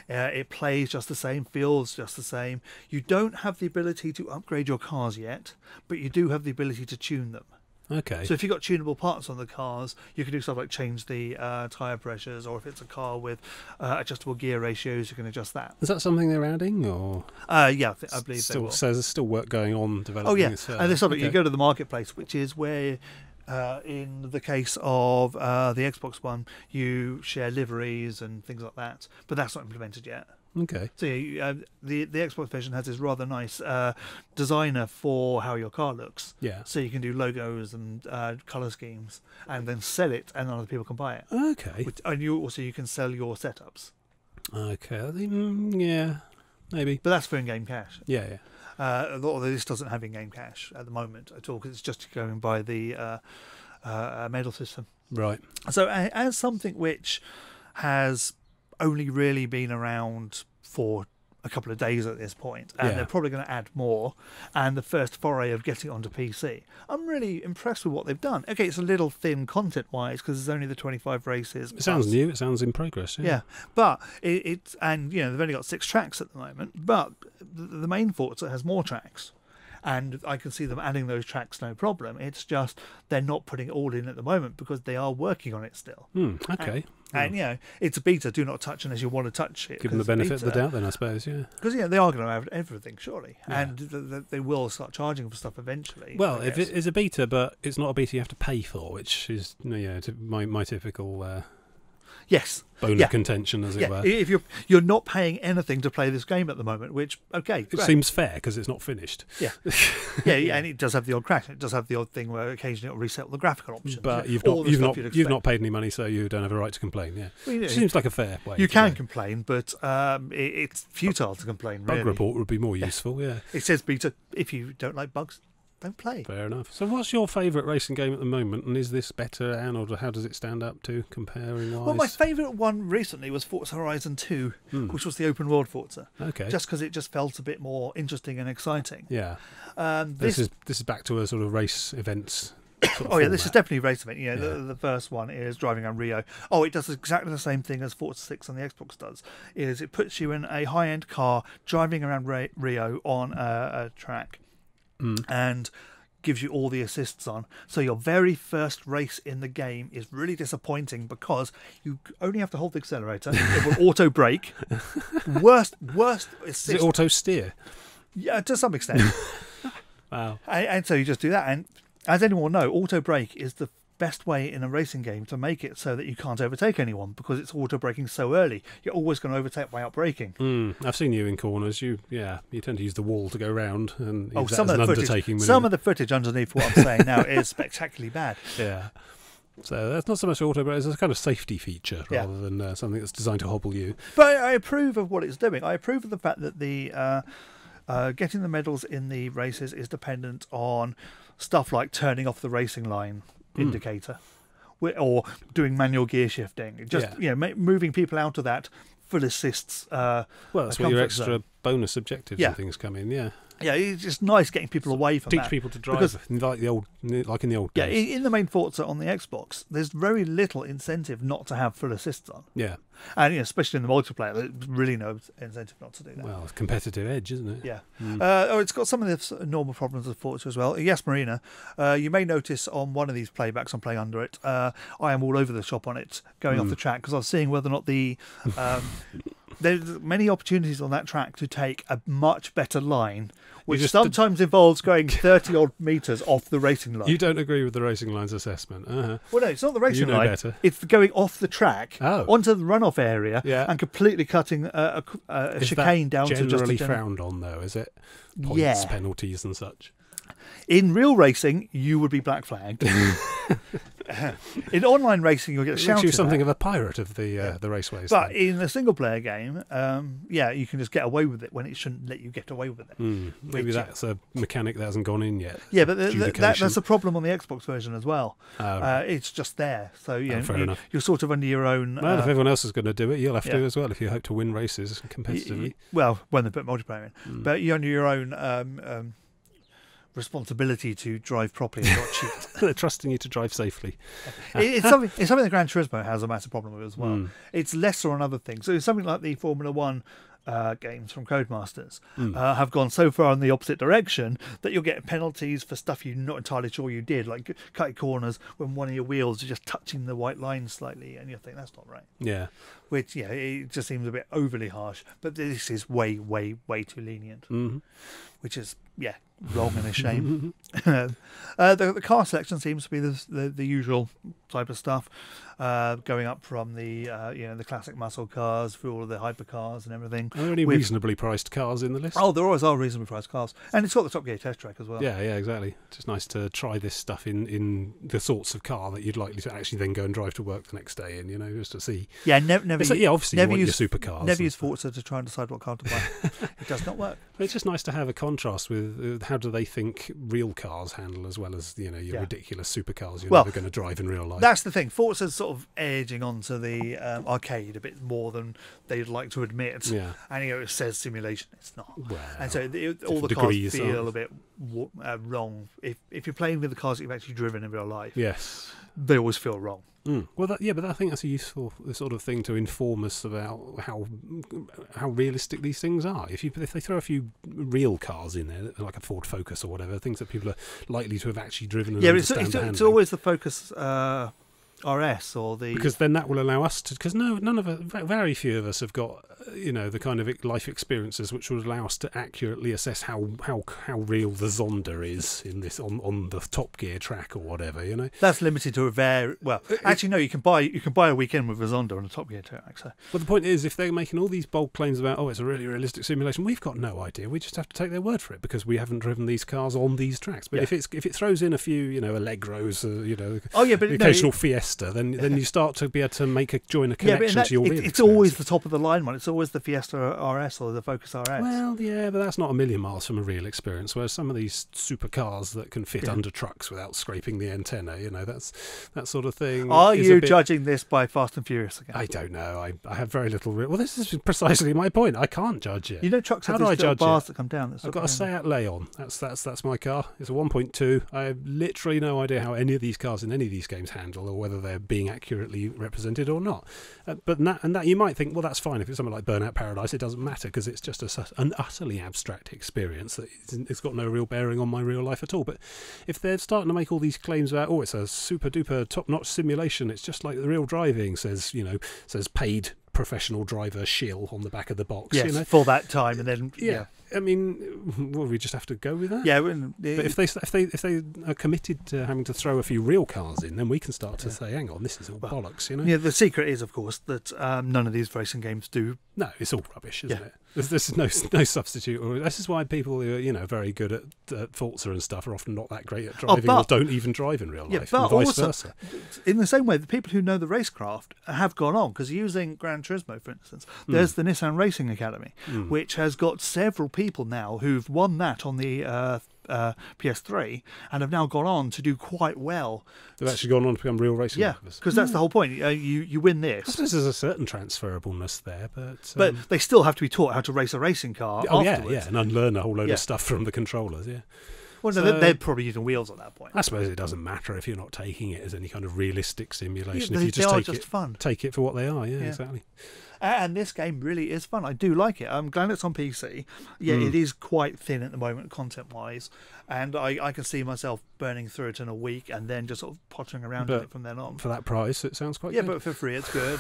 [SPEAKER 2] It plays just the same, feels just the same. You don't have the ability to upgrade your cars yet, but you do have the ability to tune them.
[SPEAKER 1] Okay.
[SPEAKER 2] So if you've got tunable parts on the cars, you can do stuff like change the tyre pressures, or if it's a car with adjustable gear ratios, you can adjust that.
[SPEAKER 1] Is that something they're adding, or?
[SPEAKER 2] Yeah, I believe
[SPEAKER 1] still,
[SPEAKER 2] they will.
[SPEAKER 1] So there's still work going on developing.
[SPEAKER 2] Oh yeah,
[SPEAKER 1] this,
[SPEAKER 2] and there's something you go to the marketplace, which is where, in the case of the Xbox One, you share liveries and things like that, but that's not implemented yet.
[SPEAKER 1] Okay.
[SPEAKER 2] So the Xbox version has this rather nice designer for how your car looks.
[SPEAKER 1] Yeah.
[SPEAKER 2] So you can do logos and color schemes, and then sell it, and other people can buy it.
[SPEAKER 1] Okay.
[SPEAKER 2] And you can sell your setups.
[SPEAKER 1] Okay. Yeah. Maybe.
[SPEAKER 2] But that's for in-game cash.
[SPEAKER 1] Yeah.
[SPEAKER 2] Although this doesn't have in-game cash at the moment at all, because it's just going by the medal system.
[SPEAKER 1] Right.
[SPEAKER 2] So as something which has only really been around for a couple of days at this point, and they're probably going to add more, and the first foray of getting onto PC, I'm really impressed with what they've done. Okay, it's a little thin content-wise because there's only the 25 races.
[SPEAKER 1] It sounds new. It sounds in progress.
[SPEAKER 2] Yeah, but it's and they've only got 6 tracks at the moment, but the main Forza has more tracks. And I can see them adding those tracks, no problem. It's just they're not putting it all in at the moment because they are working on it still.
[SPEAKER 1] Okay.
[SPEAKER 2] And it's a beta. Do not touch unless you want to touch it.
[SPEAKER 1] Give them the benefit of the doubt, then I suppose. Yeah.
[SPEAKER 2] Because they are going to have everything, surely, and they will start charging for stuff eventually.
[SPEAKER 1] Well, if it is a beta, but it's not a beta you have to pay for, which is my typical.
[SPEAKER 2] Yes.
[SPEAKER 1] Bone of contention, as it were.
[SPEAKER 2] If you're not paying anything to play this game at the moment, which great.
[SPEAKER 1] It seems fair because it's not finished.
[SPEAKER 2] Yeah, and it does have the odd crash. It does have the odd thing where occasionally it'll reset all the graphical options.
[SPEAKER 1] But you've not paid any money, so you don't have a right to complain. Yeah, it seems like a fair way.
[SPEAKER 2] You can complain, but it's futile to complain. Really.
[SPEAKER 1] Bug report would be more useful. Yeah,
[SPEAKER 2] it says beta. If you don't like bugs, don't play.
[SPEAKER 1] Fair enough. So what's your favourite racing game at the moment, and is this better, Anne, or how does it stand up to comparing wise?
[SPEAKER 2] Well, my favourite one recently was Forza Horizon 2, which was the open world Forza.
[SPEAKER 1] Okay.
[SPEAKER 2] Just because it just felt a bit more interesting and exciting.
[SPEAKER 1] Yeah. This is back to a sort of race events.
[SPEAKER 2] This is definitely a race event. The first one is driving around Rio. It does exactly the same thing as Forza 6 on the Xbox does. It puts you in a high-end car driving around Rio on a track. And gives you all the assists on. So your very first race in the game is really disappointing because you only have to hold the accelerator. It will auto brake. Worst assist.
[SPEAKER 1] Is it auto steer?
[SPEAKER 2] Yeah, to some extent.
[SPEAKER 1] Wow.
[SPEAKER 2] And so you just do that. And as anyone will know, auto brake is the best way in a racing game to make it so that you can't overtake anyone because it's auto braking so early. You're always going to overtake by out braking.
[SPEAKER 1] I've seen you in corners. You tend to use the wall to go round and use
[SPEAKER 2] some
[SPEAKER 1] that
[SPEAKER 2] of
[SPEAKER 1] as
[SPEAKER 2] the
[SPEAKER 1] an
[SPEAKER 2] footage,
[SPEAKER 1] undertaking.
[SPEAKER 2] Some of the footage underneath what I'm saying now is spectacularly bad.
[SPEAKER 1] Yeah. So that's not so much auto, but it's a kind of safety feature rather than something that's designed to hobble you.
[SPEAKER 2] But I approve of what it's doing. I approve of the fact that the getting the medals in the races is dependent on stuff like turning off the racing line indicator. Or doing manual gear shifting, moving people out of that full assists.
[SPEAKER 1] Well, that's where your extra bonus objectives and things come in. Yeah.
[SPEAKER 2] Yeah, it's just nice getting people away from
[SPEAKER 1] Teach
[SPEAKER 2] that.
[SPEAKER 1] people to drive
[SPEAKER 2] Because,
[SPEAKER 1] like in the old
[SPEAKER 2] yeah,
[SPEAKER 1] days.
[SPEAKER 2] in the main Forza on the Xbox, there's very little incentive not to have full assist on.
[SPEAKER 1] Yeah.
[SPEAKER 2] And especially in the multiplayer, there's really no incentive not to do that.
[SPEAKER 1] Well, it's competitive edge, isn't it?
[SPEAKER 2] Yeah.
[SPEAKER 1] Mm.
[SPEAKER 2] It's got some of the normal problems of Forza as well. Yes, Marina, you may notice on one of these playbacks I'm playing under it, I am all over the shop on it, going off the track, because I was seeing whether or not the... there's many opportunities on that track to take a much better line, which sometimes involves going 30-odd metres off the racing line.
[SPEAKER 1] You don't agree with the racing line's assessment?
[SPEAKER 2] Well, no, it's not the racing
[SPEAKER 1] You know
[SPEAKER 2] line.
[SPEAKER 1] better.
[SPEAKER 2] It's going off the track onto the runoff area
[SPEAKER 1] Yeah.
[SPEAKER 2] and completely cutting a chicane down to just a
[SPEAKER 1] generally frowned on, though, is it? Points, penalties and such.
[SPEAKER 2] In real racing, you would be black flagged. In online racing, you'll get shouted
[SPEAKER 1] Makes you something
[SPEAKER 2] at.
[SPEAKER 1] of a pirate of the raceways.
[SPEAKER 2] But in a single-player game, you can just get away with it when it shouldn't let you get away with it.
[SPEAKER 1] Maybe that's a mechanic that hasn't gone in yet.
[SPEAKER 2] Yeah, but that's a problem on the Xbox version as well.
[SPEAKER 1] Right.
[SPEAKER 2] It's just there, so
[SPEAKER 1] fair enough.
[SPEAKER 2] You're sort of under your own.
[SPEAKER 1] Well, if everyone else is going to do it, you'll have to as well if you hope to win races competitively.
[SPEAKER 2] Well, when they put multiplayer in, but you're under your own. Responsibility to drive properly and not cheat.
[SPEAKER 1] They're trusting you to drive safely.
[SPEAKER 2] It's something that Gran Turismo has a massive problem with as well. It's lesser on other things. So it's something like the Formula One games from Codemasters have gone so far in the opposite direction that you'll get penalties for stuff you're not entirely sure you did, like cutting corners when one of your wheels is just touching the white line slightly, and you think that's not right.
[SPEAKER 1] Yeah.
[SPEAKER 2] Which, it just seems a bit overly harsh. But this is way, way, way too lenient, which is, wrong and a shame. The car selection seems to be the usual type of stuff, going up from the classic muscle cars through all of the hypercars and everything.
[SPEAKER 1] Are there any reasonably priced cars in the list?
[SPEAKER 2] Oh, there always are reasonably priced cars, and it's got the Top Gear test track as well.
[SPEAKER 1] Yeah, exactly. It's just nice to try this stuff in the sorts of car that you'd likely to actually then go and drive to work the next day in, just to see.
[SPEAKER 2] Yeah, never.
[SPEAKER 1] Obviously
[SPEAKER 2] never
[SPEAKER 1] you want
[SPEAKER 2] use
[SPEAKER 1] your supercars.
[SPEAKER 2] Never use Forza to try and decide what car to buy. It does not work.
[SPEAKER 1] But it's just nice to have a contrast with how do they think real cars handle as well as your ridiculous supercars you're never going to drive in real life.
[SPEAKER 2] That's the thing. Forza's sort of edging onto the arcade a bit more than they'd like to admit.
[SPEAKER 1] Yeah.
[SPEAKER 2] And it says simulation. It's not.
[SPEAKER 1] Well,
[SPEAKER 2] and so all the cars feel a bit wrong. If you're playing with the cars that you've actually driven in real life,
[SPEAKER 1] yes,
[SPEAKER 2] they always feel wrong.
[SPEAKER 1] Well, but I think that's a useful sort of thing to inform us about how realistic these things are. If they throw a few real cars in there, like a Ford Focus or whatever, things that people are likely to have actually driven and understand
[SPEAKER 2] it's always the Focus RS or the...
[SPEAKER 1] Because then that will allow us to... Because very few of us have got, the kind of life experiences which would allow us to accurately assess how real the Zonda is in this on the Top Gear track or whatever,
[SPEAKER 2] That's limited to a very... Well, actually, no, you can buy a weekend with a Zonda on a Top Gear track. So.
[SPEAKER 1] Well, the point is, if they're making all these bold claims about, it's a really realistic simulation, we've got no idea. We just have to take their word for it because we haven't driven these cars on these tracks. But if it throws in a few, Allegros, the occasional Fiesta, then you start to be able to join a connection to your real
[SPEAKER 2] It's always the top of the line one. It's always the Fiesta RS or the Focus RS.
[SPEAKER 1] Well, yeah, but that's not a million miles from a real experience. Whereas some of these supercars that can fit under trucks without scraping the antenna, that's that sort of thing.
[SPEAKER 2] Are you judging this by Fast and Furious again?
[SPEAKER 1] I don't know. I have very little. Well, this is precisely my point. I can't judge it.
[SPEAKER 2] Trucks have these little bars that come down.
[SPEAKER 1] I've got a Seat Leon. That's my car. It's a 1.2. I have literally no idea how any of these cars in any of these games handle, or whether they're being accurately represented or not. But that you might think, well, that's fine. If it's something like Burnout Paradise, it doesn't matter because it's just an utterly abstract experience that it's got no real bearing on my real life at all. But if they're starting to make all these claims about, it's a super duper top notch simulation, it's just like the real driving, says paid professional driver shill on the back of the box.
[SPEAKER 2] Yes, for that time, and then
[SPEAKER 1] I mean, we just have to go with that.
[SPEAKER 2] Yeah,
[SPEAKER 1] but if they are committed to having to throw a few real cars in, then we can start to say, hang on, this is all bollocks,
[SPEAKER 2] Yeah, the secret is, of course, that none of these racing games do.
[SPEAKER 1] No, it's all rubbish, isn't it? This is no substitute. This is why people who are very good at Forza and stuff are often not that great at driving, or don't even drive in real life, and vice versa.
[SPEAKER 2] In the same way, the people who know the racecraft have gone on, because using Gran Turismo, for instance, there's the Nissan Racing Academy, which has got several people now who've won that on the PS3 and have now gone on to do quite well.
[SPEAKER 1] They've actually gone on to become real racing
[SPEAKER 2] Yeah,
[SPEAKER 1] drivers.
[SPEAKER 2] because that's the whole point. You win
[SPEAKER 1] I
[SPEAKER 2] this.
[SPEAKER 1] suppose there's a certain transferableness there, but
[SPEAKER 2] But they still have to be taught how to race a racing car afterwards.
[SPEAKER 1] and unlearn a whole load of stuff from the controllers. Yeah.
[SPEAKER 2] Well, no,
[SPEAKER 1] So-
[SPEAKER 2] they're probably using wheels at that point.
[SPEAKER 1] I suppose it doesn't matter if you're not taking it as any kind of realistic simulation.
[SPEAKER 2] Yeah,
[SPEAKER 1] if you
[SPEAKER 2] they
[SPEAKER 1] just
[SPEAKER 2] are
[SPEAKER 1] take
[SPEAKER 2] just
[SPEAKER 1] it,
[SPEAKER 2] fun.
[SPEAKER 1] take it for what they are. Yeah,
[SPEAKER 2] Yeah.
[SPEAKER 1] exactly.
[SPEAKER 2] And this game really is fun. I do like it. I'm glad it's on PC. Yeah, it is quite thin at the moment, content-wise, and I can see myself burning through it in a week and then just sort of pottering around in
[SPEAKER 1] But
[SPEAKER 2] it from then on.
[SPEAKER 1] For that price, it sounds quite
[SPEAKER 2] Yeah,
[SPEAKER 1] good.
[SPEAKER 2] but for free, it's good,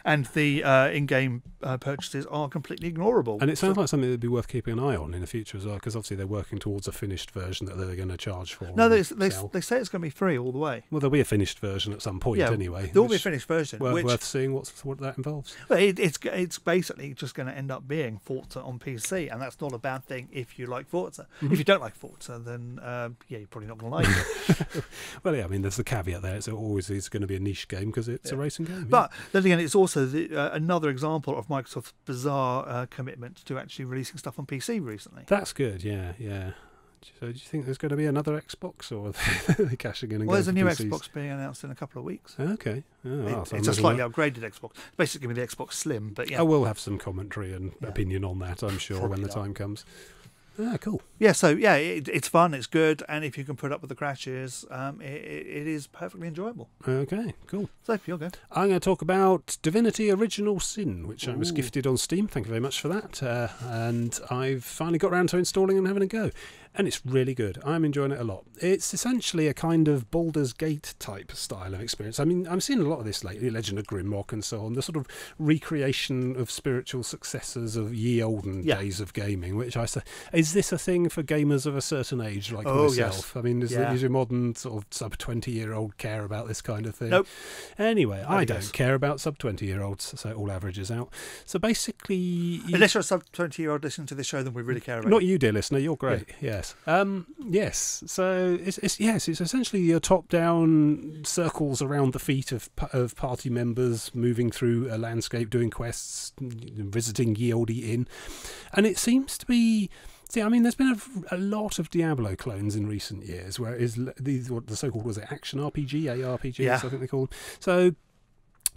[SPEAKER 2] and the in-game purchases are completely ignorable.
[SPEAKER 1] And it sounds like something that'd be worth keeping an eye on in the future as well, because obviously they're working towards a finished version that they're going to charge for.
[SPEAKER 2] No,
[SPEAKER 1] and
[SPEAKER 2] they
[SPEAKER 1] sell.
[SPEAKER 2] say it's going to be free all the way.
[SPEAKER 1] Well, there'll be a finished version at some point
[SPEAKER 2] Yeah,
[SPEAKER 1] anyway.
[SPEAKER 2] there will be a
[SPEAKER 1] which-
[SPEAKER 2] finished version.
[SPEAKER 1] Worth seeing what that involves.
[SPEAKER 2] Well, it's basically just going to end up being Forza on PC, and that's not a bad thing if you like Forza. If you don't like Forza, then you're probably not going to like it.
[SPEAKER 1] Well, yeah, I mean, there's the caveat there. It's always is going to be a niche game because it's a racing game.
[SPEAKER 2] But then again, it's also another example of Microsoft's bizarre commitment to actually releasing stuff on PC recently.
[SPEAKER 1] That's good. Yeah, yeah. So, do you think there's going to be another Xbox, or are they cashing in and
[SPEAKER 2] Well, there's a
[SPEAKER 1] going
[SPEAKER 2] new
[SPEAKER 1] for PCs?
[SPEAKER 2] Xbox being announced in a couple of weeks.
[SPEAKER 1] Okay. Oh, well, so
[SPEAKER 2] It's a
[SPEAKER 1] imagine
[SPEAKER 2] slightly
[SPEAKER 1] that-
[SPEAKER 2] upgraded Xbox. Basically, with the Xbox Slim, but yeah.
[SPEAKER 1] I will have some commentary and opinion on that, I'm sure, when the
[SPEAKER 2] Probably not.
[SPEAKER 1] time comes. Ah, cool.
[SPEAKER 2] Yeah, so yeah, it's fun, it's good, and if you can put up with the crashes, it is perfectly enjoyable.
[SPEAKER 1] Okay, cool.
[SPEAKER 2] So, you'll go.
[SPEAKER 1] I'm going to talk about Divinity Original Sin, which I was
[SPEAKER 2] Ooh.
[SPEAKER 1] gifted on Steam. Thank you very much for that. And I've finally got around to installing and having a go. And it's really good. I'm enjoying it a lot. It's essentially a kind of Baldur's Gate type style of experience. I mean, I'm seeing a lot of this lately, Legend of Grimrock and so on, the sort of recreation of spiritual successors of ye olden days of gaming, which I say, is this a thing for gamers of a certain age like myself?
[SPEAKER 2] Yes.
[SPEAKER 1] I mean, does your modern sort of sub-20-year-old care about this kind of thing?
[SPEAKER 2] Nope.
[SPEAKER 1] Anyway, I
[SPEAKER 2] guess.
[SPEAKER 1] don't care about sub-20-year-olds, so it all averages out. So basically...
[SPEAKER 2] Unless you're a sub-20-year-old listening to this show, then we really care about
[SPEAKER 1] Not
[SPEAKER 2] it.
[SPEAKER 1] you, dear listener. You're great. Yes. Yes. So it's essentially your top-down circles around the feet of party members moving through a landscape, doing quests, visiting ye olde inn, and it seems to be. See, I mean, there's been a lot of Diablo clones in recent years, where it is these what the so-called was it action RPG, ARPGs,
[SPEAKER 2] Yeah.
[SPEAKER 1] I think they call them. So.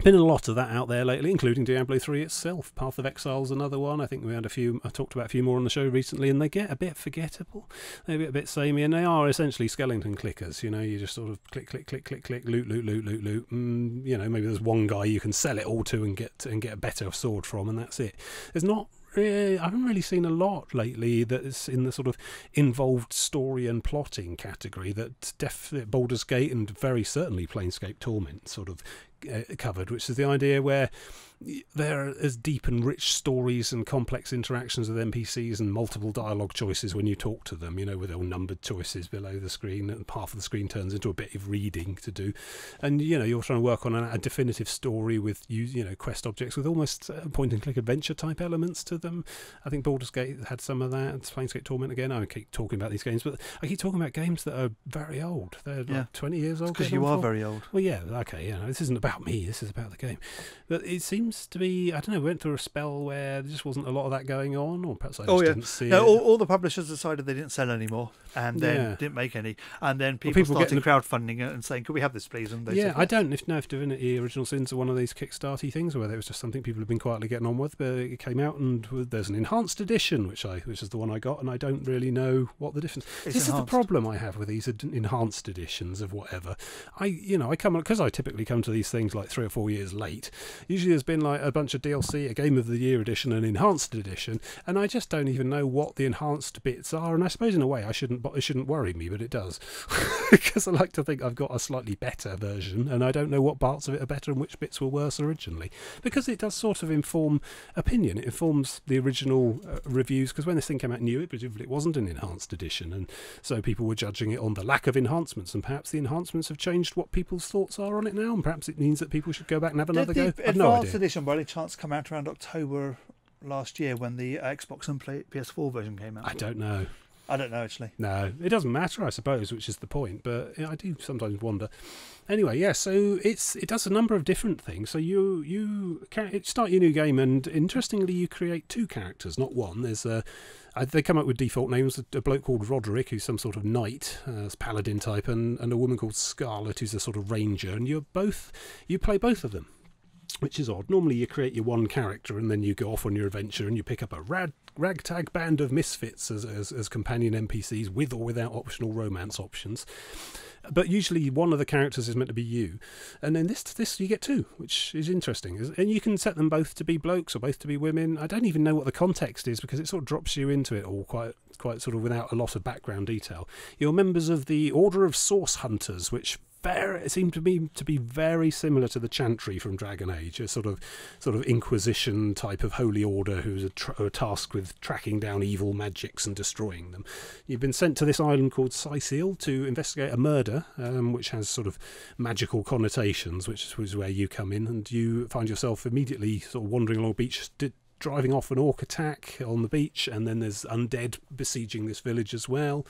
[SPEAKER 1] Been a lot of that out there lately, including Diablo 3 itself. Path of Exile's another one. I think we had I talked about a few more on the show recently, and they get a bit forgettable. They get a bit samey, and they are essentially skeleton clickers. You know, you just sort of click, click, click, click, click, loot, loot, loot, loot, loot. You know, maybe there's one guy you can sell it all to and get a better sword from, and that's it. There's not. I haven't really seen a lot lately that's in the sort of involved story and plotting category that Baldur's Gate and very certainly Planescape Torment sort of covered, which is the idea where there are as deep and rich stories and complex interactions with NPCs and multiple dialogue choices when you talk to them, you know, with all numbered choices below the screen, and half of the screen turns into a bit of reading to do. And, you know, you're trying to work on a definitive story with, you know, quest objects with almost point-and-click adventure type elements to them. I think Baldur's Gate had some of that. It's Planescape Torment again. I keep talking about these games, but I keep talking about games that are very old. They're like 20 years old.
[SPEAKER 2] Because you are very old.
[SPEAKER 1] Well, yeah, okay, you know, this isn't about me, this is about the game. But it seems to be, I don't know, we went through a spell where there just wasn't a lot of that going on, or perhaps I just didn't see
[SPEAKER 2] No,
[SPEAKER 1] it.
[SPEAKER 2] all the publishers decided they didn't sell anymore, and then didn't make any. And then people started crowdfunding it and saying, could we have this, please? And they said,
[SPEAKER 1] I don't know if Divinity Original Sins are one of these Kickstarty things, or whether it was just something people have been quietly getting on with, but it came out and there's an enhanced edition, which is the one I got, and I don't really know what the difference is. This is the problem I have with these enhanced editions of whatever. I come, because I typically come to these things like 3 or 4 years late. Usually there's been like a bunch of DLC, a Game of the Year edition, an enhanced edition, and I just don't even know what the enhanced bits are. And I suppose in a way it shouldn't worry me, but it does, because I like to think I've got a slightly better version, and I don't know what parts of it are better and which bits were worse originally, because it does sort of inform opinion. It informs the original reviews, because when this thing came out new, presumably it wasn't an enhanced edition, and so people were judging it on the lack of enhancements, and perhaps the enhancements have changed what people's thoughts are on it now, and perhaps it means that people should go back and have another go.
[SPEAKER 2] Did the advanced edition by any chance come out around October last year when the Xbox and PS4 version came out?
[SPEAKER 1] I don't know.
[SPEAKER 2] I don't know, actually.
[SPEAKER 1] No, it doesn't matter, I suppose, which is the point. But I do sometimes wonder. Anyway, yeah. So it does a number of different things. So you start your new game, and interestingly, you create 2 characters, not one. They come up with default names. A bloke called Roderick, who's some sort of knight, paladin type, and a woman called Scarlet, who's a sort of ranger. And you play both of them, which is odd. Normally you create your one character and then you go off on your adventure and you pick up a ragtag band of misfits as companion NPCs with or without optional romance options. But usually one of the characters is meant to be you. And then this you get 2, which is interesting. And you can set them both to be blokes or both to be women. I don't even know what the context is because it sort of drops you into it all quite sort of without a lot of background detail. You're members of the Order of Source Hunters, which it seemed to me to be very similar to the Chantry from Dragon Age, a sort of Inquisition type of holy order who's tasked with tracking down evil magics and destroying them. You've been sent to this island called Sicil to investigate a murder, which has sort of magical connotations, which is where you come in, and you find yourself immediately sort of wandering along the beach, driving off an orc attack on the beach, and then there's undead besieging this village as well.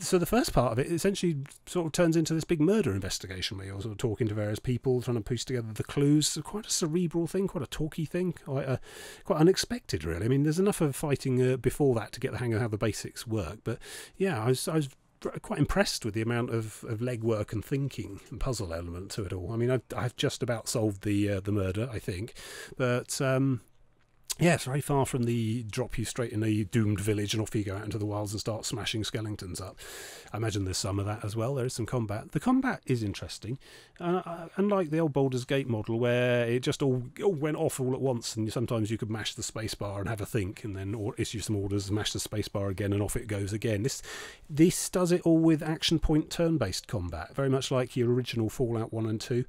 [SPEAKER 1] So the first part of it essentially sort of turns into this big murder investigation where you're sort of talking to various people, trying to piece together the clues. So quite a cerebral thing, quite a talky thing, quite unexpected, really. I mean, there's enough of fighting before that to get the hang of how the basics work. But yeah, I was quite impressed with the amount of legwork and thinking and puzzle element to it all. I mean, I've just about solved the murder, I think, but yeah, it's very far from the drop you straight in a doomed village and off you go out into the wilds and start smashing skeletons up. I imagine there's some of that as well. There is some combat. The combat is interesting. Unlike the old Baldur's Gate model where it just all went off all at once and sometimes you could mash the spacebar and have a think and then issue some orders, mash the spacebar again and off it goes again. This does it all with action point turn-based combat, very much like your original Fallout 1 and 2.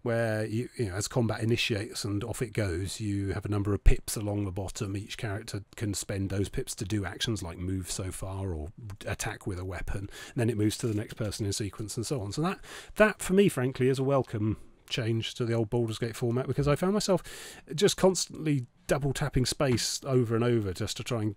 [SPEAKER 1] Where you know, as combat initiates and off it goes, you have a number of pips along the bottom. Each character can spend those pips to do actions like move so far or attack with a weapon. And then it moves to the next person in sequence and so on. So that for me, frankly, is a welcome change to the old Baldur's Gate format, because I found myself just constantly double tapping space over and over just to try and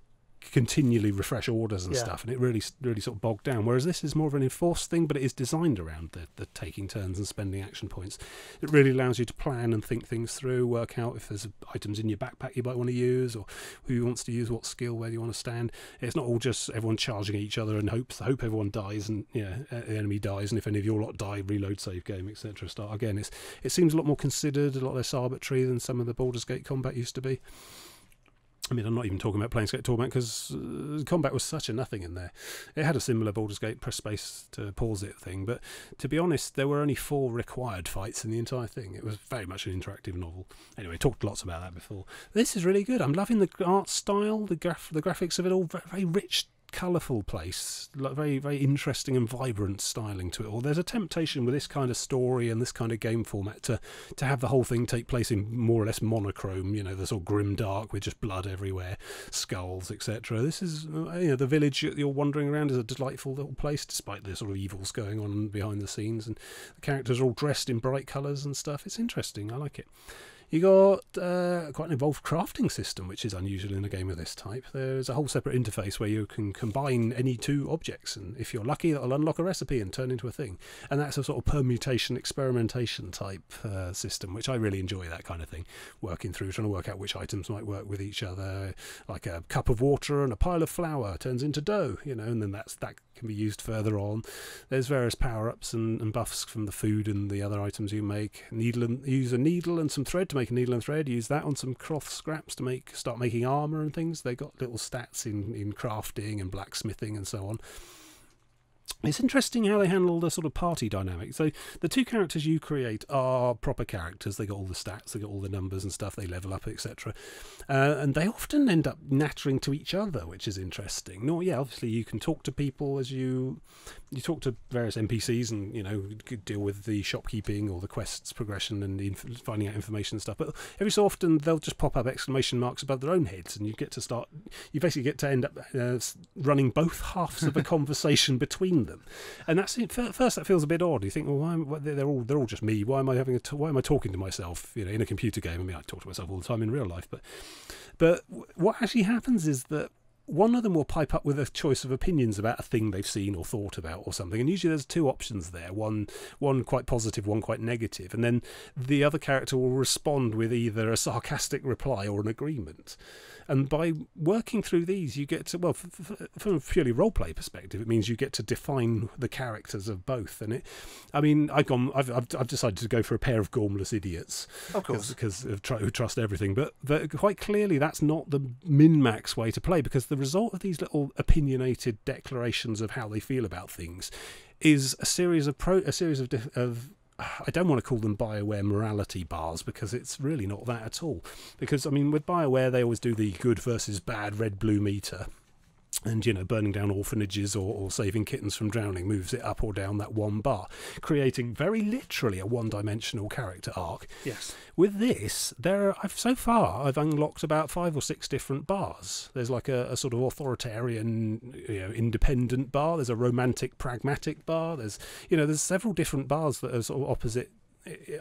[SPEAKER 1] continually refresh orders and stuff, and it really sort of bogged down, whereas this is more of an enforced thing, but it is designed around the taking turns and spending action points. It really allows you to plan and think things through, work out if there's items in your backpack you might want to use, or who wants to use what skill, where you want to stand. It's not all just everyone charging at each other and hope everyone dies and the enemy dies, and if any of your lot die, reload save game, etc., start again. It seems a lot more considered, a lot less arbitrary than some of the Baldur's Gate combat used to be. I mean, I'm not even talking about Planetside Torment because combat was such a nothing in there. It had a similar Baldur's Gate press space to pause it thing, but to be honest, there were only 4 required fights in the entire thing. It was very much an interactive novel. Anyway, talked lots about that before. This is really good. I'm loving the art style, the graphics of it all. Very, very rich, colourful place, like very, very interesting and vibrant styling to it all. There's a temptation with this kind of story and this kind of game format to have the whole thing take place in more or less monochrome, the sort of grim dark with just blood everywhere, skulls, etc. This is, the village you're wandering around is a delightful little place despite the sort of evils going on behind the scenes, and the characters are all dressed in bright colours and stuff. It's interesting. I like it. You got quite an involved crafting system, which is unusual in a game of this type. There's a whole separate interface where you can combine any 2 objects, and if you're lucky, that'll unlock a recipe and turn into a thing. And that's a sort of permutation, experimentation type system, which I really enjoy, that kind of thing. Working through, trying to work out which items might work with each other. Like a cup of water and a pile of flour turns into dough, and then that can be used further on. There's various power-ups and buffs from the food and the other items you make. Use a needle and some thread to make a needle and thread. Use that on some cloth scraps to start making armour and things. They got little stats in crafting and blacksmithing and so on. It's interesting how they handle the sort of party dynamic. So the 2 characters you create are proper characters. They got all the stats, they got all the numbers and stuff, they level up, etc. And they often end up nattering to each other, which is interesting. Obviously you can talk to people as you talk to various NPCs and, deal with the shopkeeping or the quests progression and finding out information and stuff. But every so often they'll just pop up exclamation marks above their own heads, and you basically get to end up running both halves of a conversation between them. And that's at first that feels a bit odd. You think, well, they're all just me. Why am I talking to myself? In a computer game. I mean, I talk to myself all the time in real life, but what actually happens is that one of them will pipe up with a choice of opinions about a thing they've seen or thought about or something, and usually there's two options there, one quite positive, one quite negative, and then the other character will respond with either a sarcastic reply or an agreement. And by working through these, you get to, well, from a purely roleplay perspective, it means you get to define the characters of both. And I've decided to go for a pair of gormless idiots,
[SPEAKER 2] of course,
[SPEAKER 1] because who trust everything. But quite clearly, that's not the min-max way to play, because the result of these little opinionated declarations of how they feel about things is a series of I don't want to call them BioWare morality bars, because it's really not that at all. Because, I mean, with BioWare, they always do the good versus bad red-blue meter. And, you know, burning down orphanages or saving kittens from drowning moves it up or down that one bar, creating very literally a one-dimensional character arc.
[SPEAKER 2] Yes.
[SPEAKER 1] With this, so far I've unlocked about 5 or 6 different bars. There's like a sort of authoritarian, independent bar. There's a romantic, pragmatic bar. There's several different bars that are sort of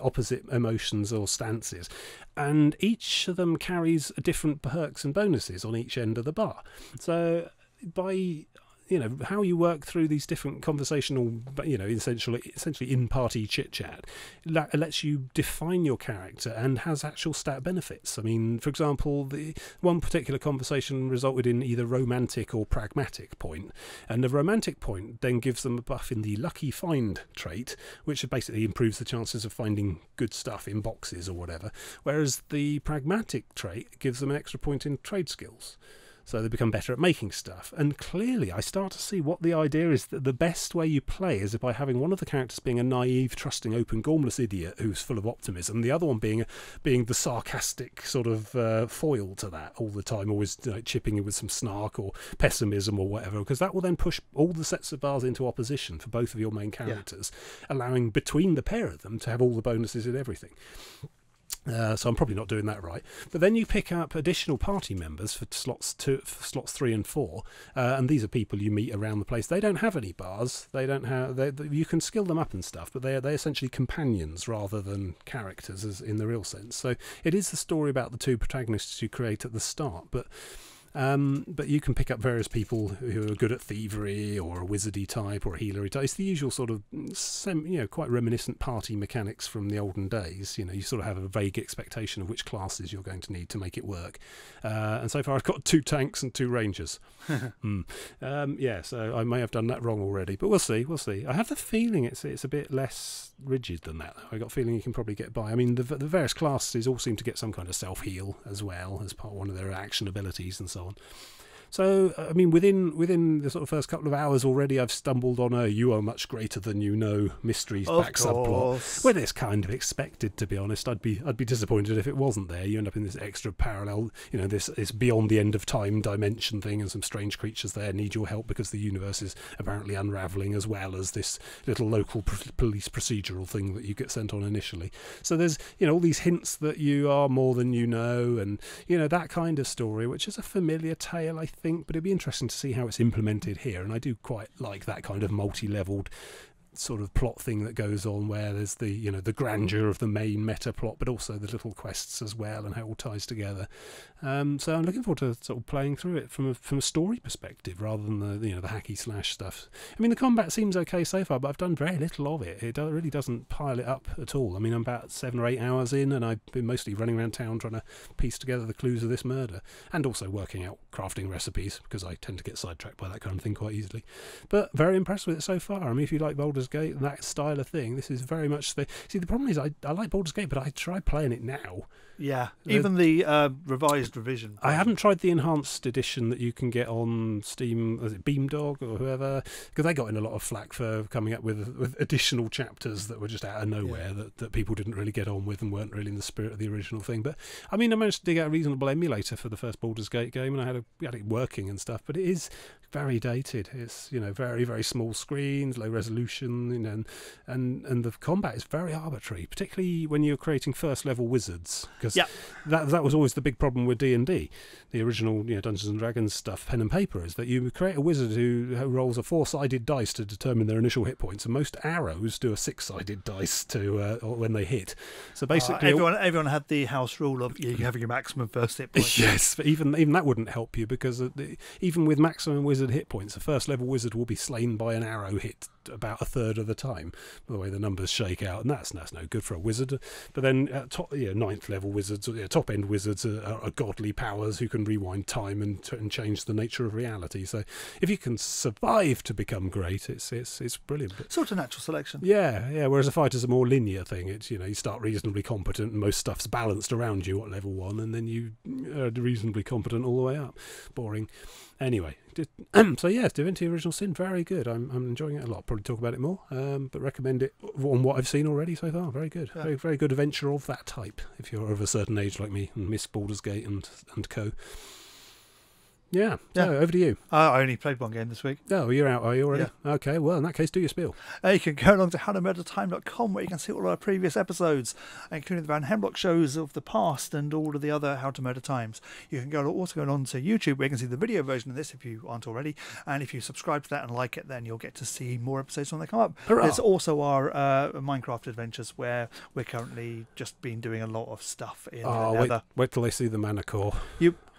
[SPEAKER 1] opposite emotions or stances, and each of them carries different perks and bonuses on each end of the bar. So by how you work through these different conversational, essentially in-party chit-chat, lets you define your character and has actual stat benefits. I mean, for example, the one particular conversation resulted in either romantic or pragmatic point, and the romantic point then gives them a buff in the lucky find trait, which basically improves the chances of finding good stuff in boxes or whatever, whereas the pragmatic trait gives them an extra point in trade skills. So they become better at making stuff. And clearly I start to see what the idea is, that the best way you play is by having one of the characters being a naive, trusting, open, gormless idiot who's full of optimism, the other one being the sarcastic sort of foil to that all the time, always chipping in with some snark or pessimism or whatever, because that will then push all the sets of bars into opposition for both of your main characters, allowing between the pair of them to have all the bonuses in everything. So I'm probably not doing that right. But then you pick up additional party members for slots 3 and 4, and these are people you meet around the place. They don't have any bars. They don't have. You can skill them up and stuff, but they're essentially companions rather than characters, as in the real sense. So it is the story about the two protagonists you create at the start, but you can pick up various people who are good at thievery or a wizardy type or a healery type. It's the usual sort of, quite reminiscent party mechanics from the olden days. You sort of have a vague expectation of which classes you're going to need to make it work. And so far I've got 2 tanks and 2 rangers. So I may have done that wrong already, but we'll see. I have the feeling it's a bit less rigid than that, though. I got a feeling you can probably get by. I mean, the various classes all seem to get some kind of self-heal as well as part of one of their action abilities and so on. So, I mean, within the sort of first couple of hours already, I've stumbled on a "you are much greater than you know" mysteries back subplot, where it's kind of expected, to be honest. I'd be disappointed if it wasn't there. You end up in this extra parallel, this beyond the end of time dimension thing, and some strange creatures there need your help because the universe is apparently unraveling, as well as this little local police procedural thing that you get sent on initially. So there's all these hints that you are more than you know, and that kind of story, which is a familiar tale, I think, but it'd be interesting to see how it's implemented here. And I do quite like that kind of multi-leveled sort of plot thing that goes on, where there's the the grandeur of the main meta plot, but also the little quests as well, and how it all ties together. So I'm looking forward to sort of playing through it from a story perspective rather than the hacky slash stuff. I mean, the combat seems okay so far, but I've done very little of it. It really doesn't pile it up at all. I mean, I'm about 7 or 8 hours in, and I've been mostly running around town trying to piece together the clues of this murder, and also working out crafting recipes, because I tend to get sidetracked by that kind of thing quite easily. But very impressed with it so far. I mean, if you like Baldur's Gate and that style of thing, this is very much the problem is I like Baldur's Gate, but I try playing it now.
[SPEAKER 2] Yeah, even the revised revision.
[SPEAKER 1] I haven't tried the enhanced edition that you can get on Steam. Was it Beamdog or whoever? Because they got in a lot of flack for coming up with additional chapters that were just out of nowhere, that people didn't really get on with and weren't really in the spirit of the original thing. But I mean, I managed to dig out a reasonable emulator for the first Baldur's Gate game, and I had it working and stuff. But it is very dated. It's very, very small screens, low resolution, and the combat is very arbitrary, particularly when you're creating first level wizards, because
[SPEAKER 2] Yeah.
[SPEAKER 1] that was always the big problem with D&D, the original Dungeons and Dragons stuff, pen and paper, is that you create a wizard who rolls a 4-sided dice to determine their initial hit points, and most arrows do a 6-sided dice to when they hit. So basically,
[SPEAKER 2] everyone had the house rule of you having your maximum first hit point.
[SPEAKER 1] Yes, but even that wouldn't help you, because even with maximum wizard hit points, a first level wizard will be slain by an arrow hit about a third of the time, the way the numbers shake out, and that's no good for a wizard. But then ninth level wizards, top end wizards are godly powers who can rewind time and change the nature of reality. So if you can survive to become great, it's brilliant. But,
[SPEAKER 2] sort of natural selection.
[SPEAKER 1] Yeah. Whereas a fighter's a more linear thing. It's you start reasonably competent, and most stuff's balanced around you at level 1, and then you are reasonably competent all the way up. Boring. Anyway, so yeah, Divinity Original Sin, very good. I'm enjoying it a lot. Probably talk about it more, but recommend it on what I've seen already so far. Very good.
[SPEAKER 2] Yeah.
[SPEAKER 1] Very good adventure of that type, if you're of a certain age like me and miss Baldur's Gate and co. Yeah. So over to you.
[SPEAKER 2] I only played one game this week.
[SPEAKER 1] Oh, you're out, are you already? Yeah. Okay, well, in that case, do your spiel.
[SPEAKER 2] You can go along to howtomurdertime.com, where you can see all our previous episodes, including the Van Hemlock shows of the past and all of the other How to Murder Times. You can also go on to YouTube, where you can see the video version of this if you aren't already. And if you subscribe to that and like it, then you'll get to see more episodes when they come up.
[SPEAKER 1] Hurrah.
[SPEAKER 2] There's also our Minecraft adventures, where we're currently just been doing a lot of stuff in Nether.
[SPEAKER 1] Wait till they see the mana core.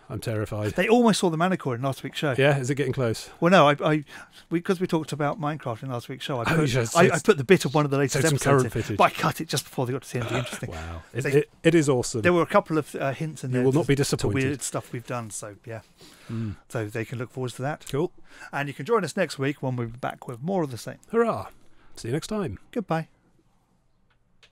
[SPEAKER 1] I'm terrified.
[SPEAKER 2] They almost saw the mana core in last week's show.
[SPEAKER 1] Yeah, is it getting close?
[SPEAKER 2] Well, no, because we talked about Minecraft in last week's show, I put the bit of one of the latest episodes in, but I cut it just before they got to see anything interesting.
[SPEAKER 1] Wow, it is awesome.
[SPEAKER 2] There were a couple of hints in there.
[SPEAKER 1] You will not be disappointed.
[SPEAKER 2] To weird stuff we've done, so yeah. So they can look forward to that.
[SPEAKER 1] Cool.
[SPEAKER 2] And you can join us next week when we're back with more of the same.
[SPEAKER 1] Hurrah! See you next time.
[SPEAKER 2] Goodbye.